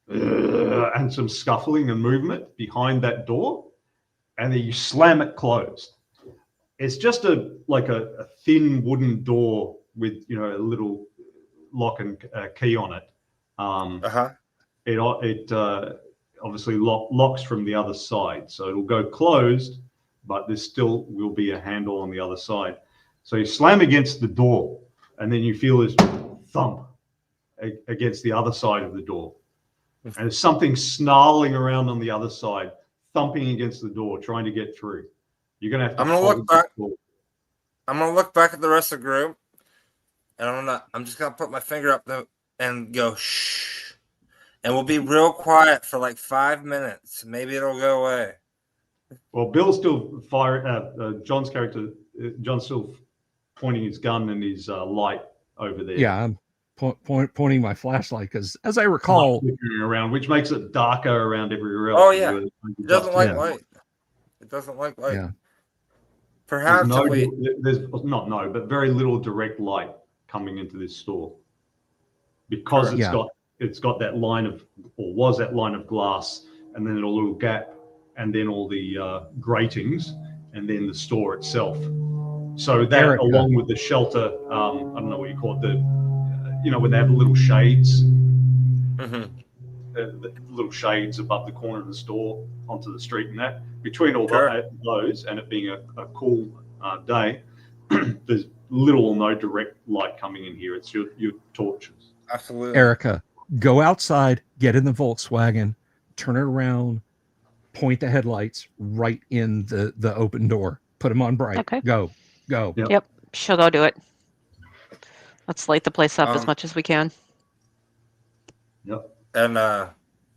and some scuffling and movement behind that door, and then you slam it closed. It's just a thin wooden door with a little lock and key on it. It obviously locks from the other side, so it'll go closed, but there still will be a handle on the other side. So you slam against the door, and then you feel this thump against the other side of the door, and there's something snarling around on the other side, thumping against the door, trying to get through. You're gonna have to. I'm gonna look back. I'm gonna look back at the rest of the group, and I'm just gonna put my finger up there and go shh. And we'll be real quiet for like 5 minutes. Maybe it'll go away. Well, Bill's still firing. John's character, John's still pointing his gun and his light over there. Yeah, I'm pointing my flashlight because, as I recall, flickering around, which makes it darker around everywhere else. Oh yeah, it doesn't like light. It doesn't like light. Yeah. Perhaps but very little direct light coming into this store because it's got that line of, or was that line of glass, and then a little gap, and then all the gratings, and then the store itself. So that, Erica, along with the shelter, I don't know what you call it, when they have the little shades, the little shades above the corner of the store onto the street, and that between all those, and it being a cool day, there's little or no direct light coming in here. It's your torches. Absolutely. Erica, go outside, get in the Volkswagen, turn it around, point the headlights right in the open door. Put them on bright. Okay. Go. Yep. She'll go do it. Let's light the place up as much as we can. Yep. And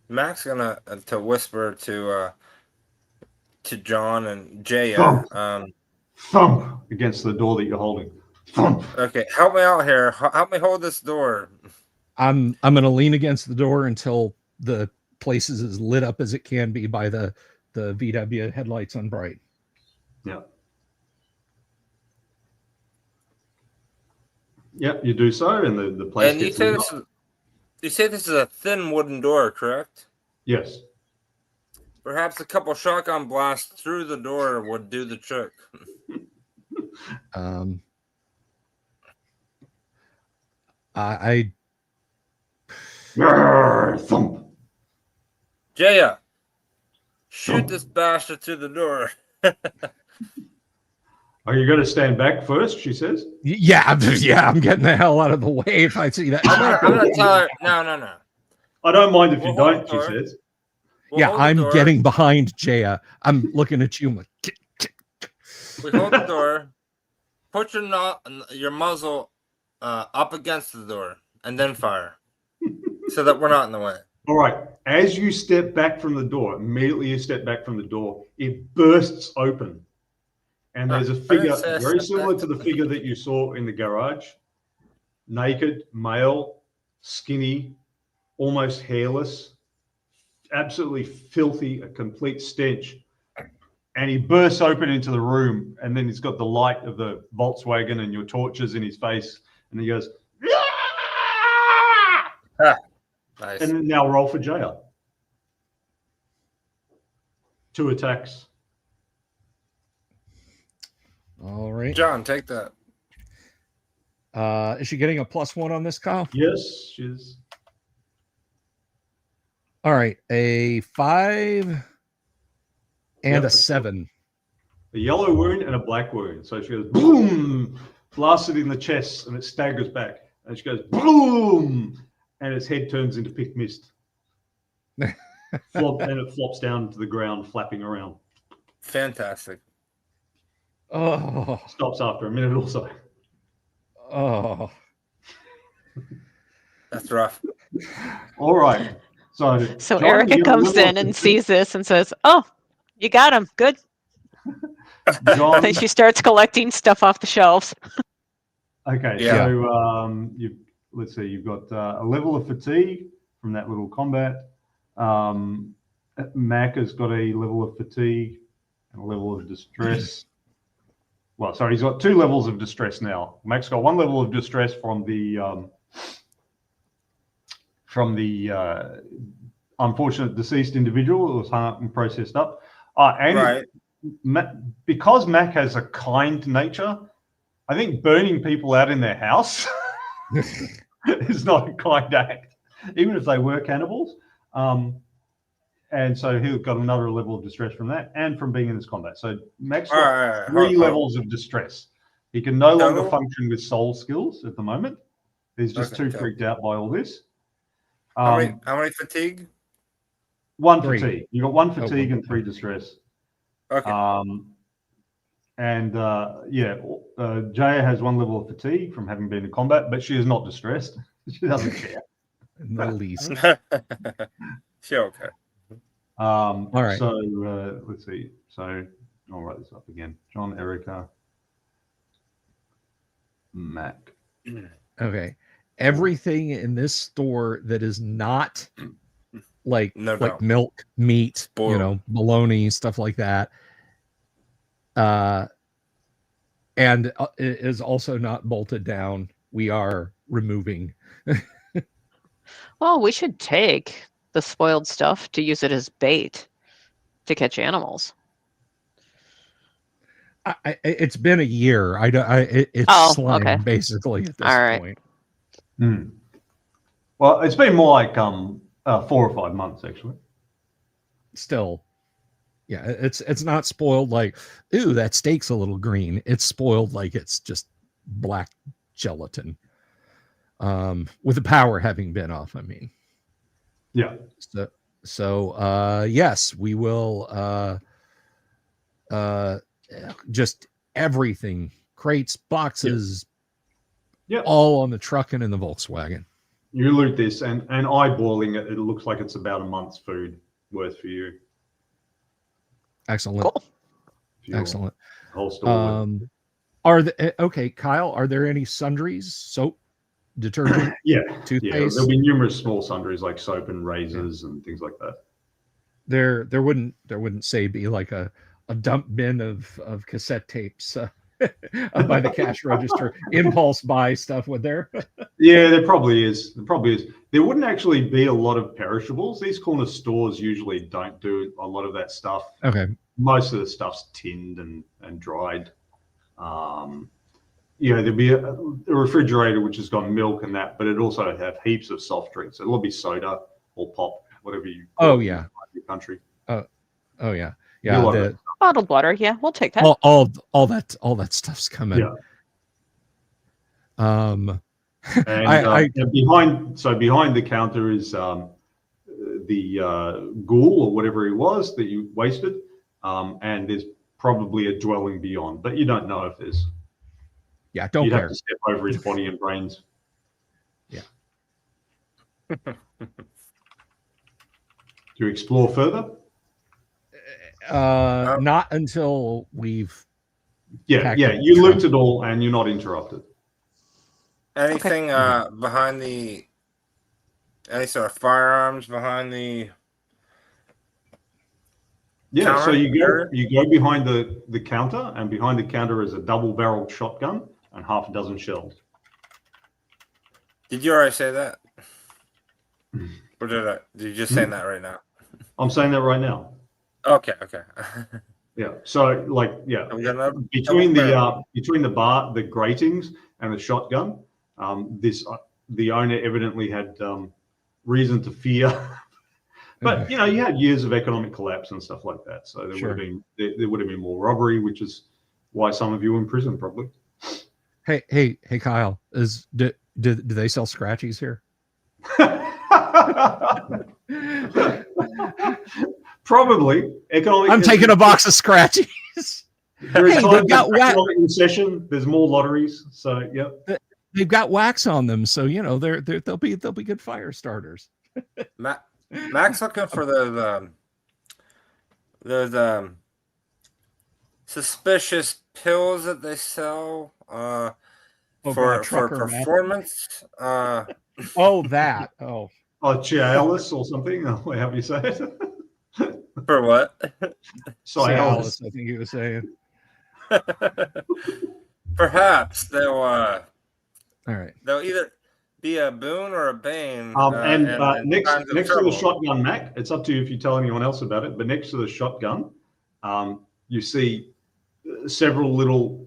Mac's gonna to whisper to John and Jaya. Thump against the door that you're holding. Thump. Okay, help me out here. Help me hold this door. I'm gonna lean against the door until the place is as lit up as it can be by the VW headlights on bright. Yeah. Yeah, you do so, and the place. And you say this is a thin wooden door, correct? Yes. Perhaps a couple shotgun blasts through the door would do the trick. I Thump. Jaya, shoot this bastard through the door. Are you going to stand back first? She says. Yeah, I'm getting the hell out of the way if I see that. I'm gonna tell her. No. I don't mind if you don't. She says. I'm getting behind Jaya. I'm looking at you. Like, we hold the door. Put your muzzle up against the door, and then fire, so that we're not in the way. All right. As you step back from the door, immediately you step back from the door, it bursts open. And there's a figure very similar to the figure that you saw in the garage. Naked, male, skinny, almost hairless, absolutely filthy, a complete stench. And he bursts open into the room, and then he's got the light of the Volkswagen and your torches in his face. And he goes, Nice. And then now roll for jail. 2 attacks. all right. John, take that. Is she getting a +1 on this, Kyle? Yes, she's. All right, a 5 and a 7. A yellow wound and a black wound. So she goes, boom, blasted in the chest, and it staggers back. And she goes, boom, and its head turns into pick mist. And it flops down to the ground, flapping around. Fantastic. Oh. Stops after a minute or so. Oh. That's rough. All right. So So John, Erica you comes in and sees this and says, "Oh, you got him. Good." John, Then she starts collecting stuff off the shelves. Okay, Yeah. so let's see, you've got a level of fatigue from that little combat. Mac has got a level of fatigue and a level of distress. Well, sorry, he's got 2 levels of distress now. Mac's got 1 level of distress from the unfortunate deceased individual who was hung up and processed up. And Right. because Mac has a kind nature, I think burning people out in their house is not a kind act, even if they were cannibals. And so he got another level of distress from that and from being in this combat. So Mac's got 3 levels of distress. He can no longer function with soul skills at the moment. He's just too freaked out by all this. How many fatigue? 1 3. fatigue. You got 1 fatigue and 3 distress. Okay. Jaya has 1 level of fatigue from having been in combat, but she is not distressed. She doesn't care. In the least. She okay. All right. So let's see. So I'll write this up again. John, Erica, Mac. Okay. Everything in this store that is not like milk, meat, Spoiled. bologna, stuff like that, and it is also not bolted down, we are removing. Well, we should take the spoiled stuff to use it as bait to catch animals. It's been a year. It's slime okay. basically at this All right. point. Well, it's been more like 4 or 5 months actually. Still, yeah, it's not spoiled like, ooh, that steak's a little green. It's spoiled like it's just black gelatin. With the power having been off, I mean. Yeah. So yes, we will just everything, crates, boxes, all on the truck and in the Volkswagen. You loot this and eyeballing it, it looks like it's about a month's food worth for you. Excellent. Cool. Excellent. Whole store. Okay, Kyle, are there any sundries, soap, detergent, toothpaste? Yeah, there'll be numerous small sundries like soap and razors and things like that. There wouldn't say be like a dump bin of cassette tapes by the cash register, impulse buy stuff, would there? Yeah, there probably is. There wouldn't actually be a lot of perishables. These corner stores usually don't do a lot of that stuff. Okay. Most of the stuff's tinned and dried. There'd be a refrigerator which has got milk and that, but it also have heaps of soft drinks. It'll be soda or pop, whatever you call it in your country. Oh yeah. Bottled water, yeah, we'll take that. All that stuff's coming. Yeah. And behind the counter is the ghoul or whatever he was that you wasted, and there's probably a dwelling beyond, but you don't know if there's. Yeah, don't You'd care. have to step over his body and brains. Yeah. Do you explore further? Not until we've. You looked it all and you're not interrupted. Anything behind the? Any sort of firearms behind the? Yeah, counter? so you go behind the counter, and behind the counter is a double-barreled shotgun and half a dozen shells. Did you already say that? Or did you just saying that right now? I'm saying that right now. Okay. Yeah. So between the gratings and the shotgun, the owner evidently had reason to fear. But you had years of economic collapse and stuff like that, so there would have been more robbery, which is why some of you are in prison probably. Hey, Kyle, do they sell scratchies here? Probably economic. I'm taking a box of scratchies. They've got economic recession. There's more lotteries, so they've got wax on them, so they'll be good fire starters. Mac's looking for those suspicious pills that they sell. for trucker Matt. performance. Oh, that. Oh, Cialis or something. How do you say it? For what? Cialis, Cialis. I think he was saying. Perhaps they'll All right. they'll either be a boon or a bane. Next times of to the trouble. shotgun, Mac, it's up to you if you tell anyone else about it. But next to the shotgun, you see several little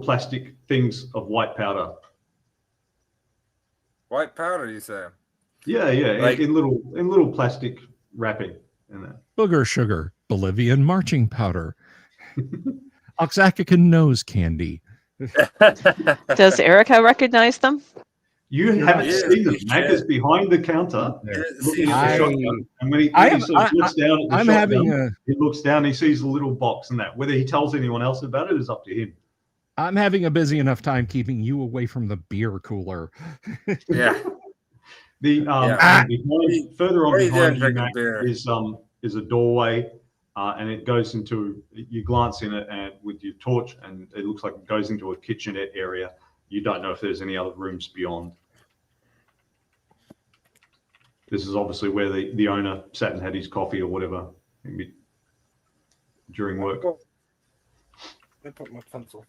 plastic things of white powder. White powder, you say? Yeah, Like- in little plastic wrapping in there. Booger sugar, Bolivian marching powder, Oaxacan nose candy. Does Erica recognize them? You haven't Yeah, seen them. you Mac should. is behind the counter looking at the I- shotgun. And when he I sort of looks down at the I'm shotgun, having a he looks down, he sees a little box and that. Whether he tells anyone else about it is up to him. I'm having a busy enough time keeping you away from the beer cooler. Yeah. Further on What are you doing behind you, drinking Mac, beer? is a doorway, and it goes into. You glance in it and with your torch, and it looks like it goes into a kitchenette area. You don't know if there's any other rooms beyond. This is obviously where the owner sat and had his coffee or whatever maybe during work. Let me put my pencil.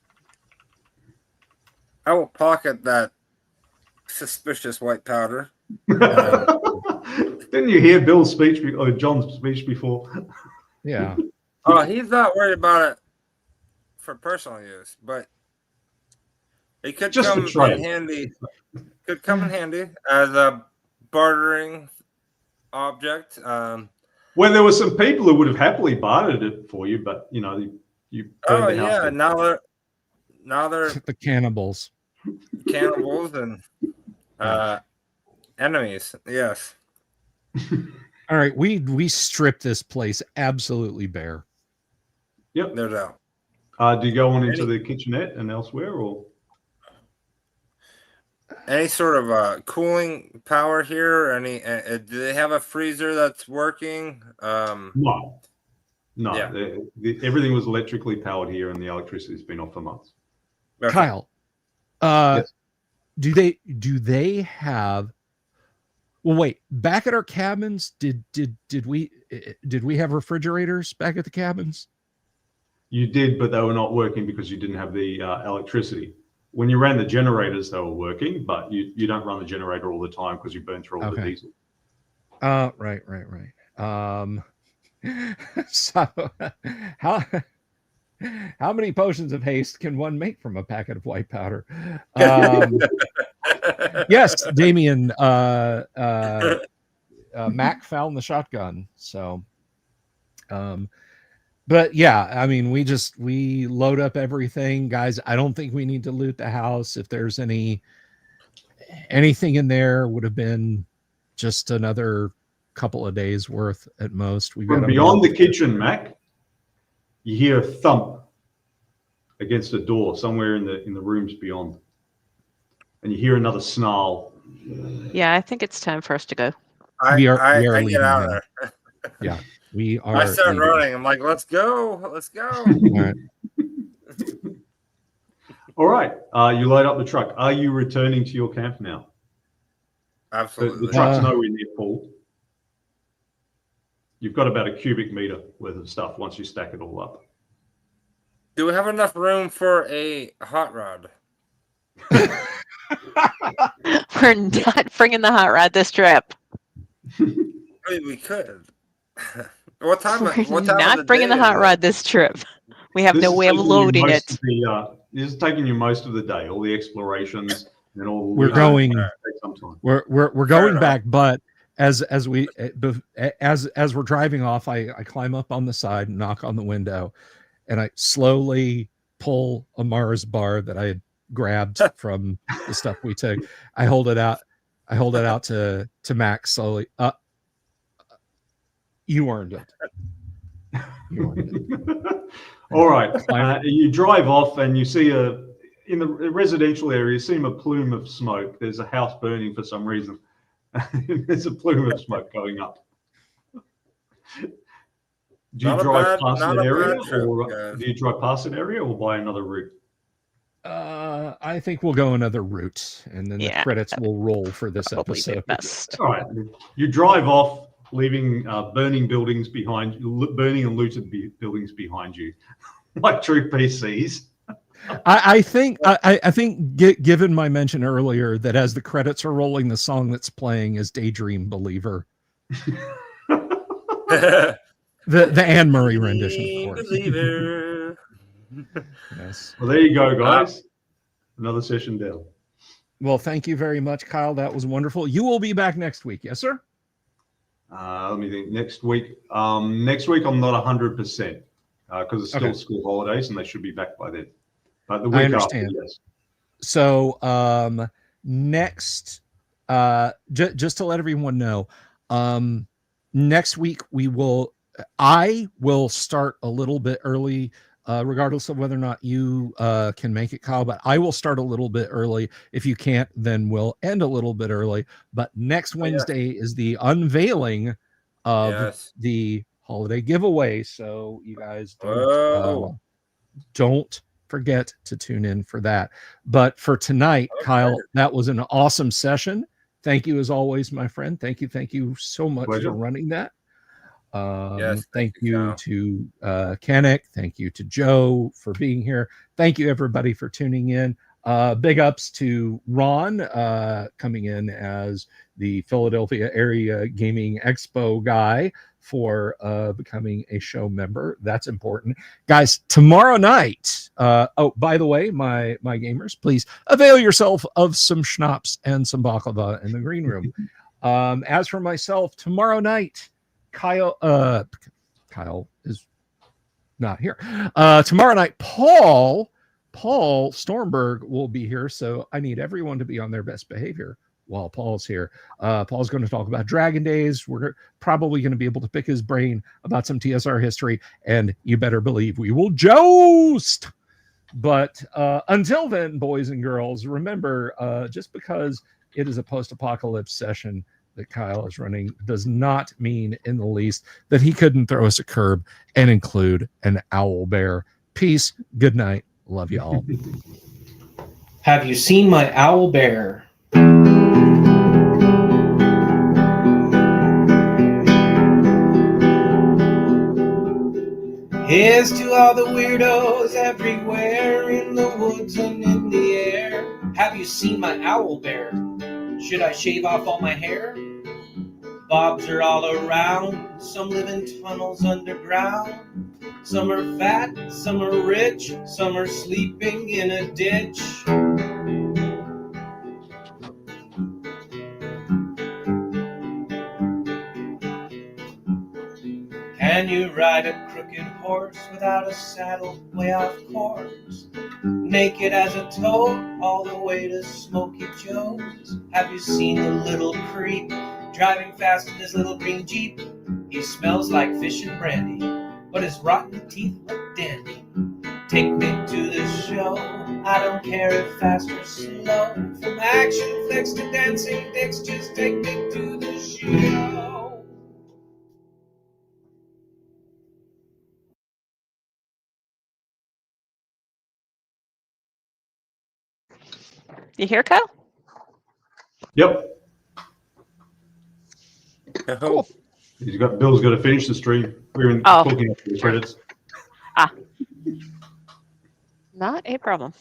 I will pocket that suspicious white powder. Didn't you hear Bill's speech or John's speech before? Yeah. Oh, he's not worried about it for personal use, but it could Just a come trade. in handy. Could come in handy as a bartering object. Well, there were some people who would have happily bartered it for you, but you burned Oh the house yeah, down. now they're The cannibals. cannibals and enemies. Yes. All right, we stripped this place absolutely bare. Yep. No doubt. Do you go on into the kitchenette and elsewhere, or Any sort of cooling power here? Any? Do they have a freezer that's working? no? Yeah. Everything was electrically powered here, and the electricity's been off for months. Okay. Kyle, Yes. do they have? Well, wait. Back at our cabins, did we have refrigerators back at the cabins? You did, but they were not working because you didn't have the electricity. When you ran the generators, they were working, but you don't run the generator all the time because you burn through all the Okay. diesel. Right. So how many potions of haste can one make from a packet of white powder? Yes, Damien. Mac found the shotgun. So, but yeah, I mean, we load up everything, guys. I don't think we need to loot the house. If there's anything in there, would have been just another couple of days worth at most. We've got From beyond the kitchen, Mac, you hear a thump against a door somewhere in the rooms beyond, and you hear another snarl. Yeah, I think it's time for us to go. I We are get leaving out of now. there. Yeah, we are. I start leaving. running. I'm like, let's go. Let's go. All right. All right, you load up the truck. Are you returning to your camp now? Absolutely. The truck's nowhere near full. You've got about a cubic meter worth of stuff once you stack it all up. Do we have enough room for a hot rod? We're not bringing the hot rod this trip. I mean, we could. What time? We're What time not of the bringing the day hot is rod this trip. We have This no is way of taking you loading most it. of this is taking you most of the day, all the explorations and all. We're going. Take some time. We're Fair going enough. back, but as we're driving off, I climb up on the side, knock on the window, and I slowly pull a Mars bar that I had grabbed from the stuff we took. I hold it out. I hold it out to Max slowly. You earned it. You earned it. All right, you drive off and you see in the residential area, you see a plume of smoke. There's a house burning for some reason. There's a plume of smoke going up. Do you Not a drive bad- past not that a area, bad trip, or guys. do you drive past an area, or by another route? I think we'll go another route, and then the Yeah, credits will roll for this probably the episode. best. All right. You drive off, leaving burning buildings behind you, burning and looted buildings behind you, like true PCs. I think given my mention earlier that as the credits are rolling, the song that's playing is "Daydream Believer," the Anne Murray rendition, of course. Believer. Yes. Well, there you go, guys. Another session down. Well, thank you very much, Kyle. That was wonderful. You will be back next week, yes, sir? Let me think. Next week I'm not 100% because it's still school holidays and they should be back by then. But the week after, yes. So next, just to let everyone know, next week I will start a little bit early, regardless of whether or not you can make it, Kyle, but I will start a little bit early. If you can't, then we'll end a little bit early. But next Wednesday is the unveiling of the holiday giveaway. So you guys don't forget to tune in for that. But for tonight, Kyle, that was an awesome session. Thank you as always, my friend. Thank you so much for running that. Thank you to Kennick. Thank you to Joe for being here. Thank you everybody for tuning in. Big ups to Ron coming in as the Philadelphia Area Gaming Expo guy for becoming a show member. That's important. Guys, tomorrow night, by the way, my gamers, please avail yourself of some schnapps and some baklava in the green room. As for myself, tomorrow night, Kyle is not here. Tomorrow night, Paul Stormberg will be here, so I need everyone to be on their best behavior while Paul's here. Paul's going to talk about Dragon Days. We're probably going to be able to pick his brain about some TSR history, and you better believe we will joust. But until then, boys and girls, remember, just because it is a post-apocalypse session that Kyle is running does not mean in the least that he couldn't throw us a curb and include an owl bear. Peace. Good night. Love you all. Have you seen my owl bear? Here's to all the weirdos everywhere in the woods and in the air. Have you seen my owl bear? Should I shave off all my hair? Bobs are all around. Some live in tunnels underground. Some are fat, some are rich, some are sleeping in a ditch. Can you ride a crooked horse without a saddle way off course? Naked as a toad all the way to Smoky Joe's. Have you seen the little creep driving fast in his little green Jeep? He smells like fish and brandy, but his rotten teeth look dandy. Take me to the show, I don't care if fast or slow. From action flicks to dancing dicks, just take me to the show. You hear, Kyle? Yep. Cool. Bill's got to finish the stream. We're talking about the credits. Not a problem.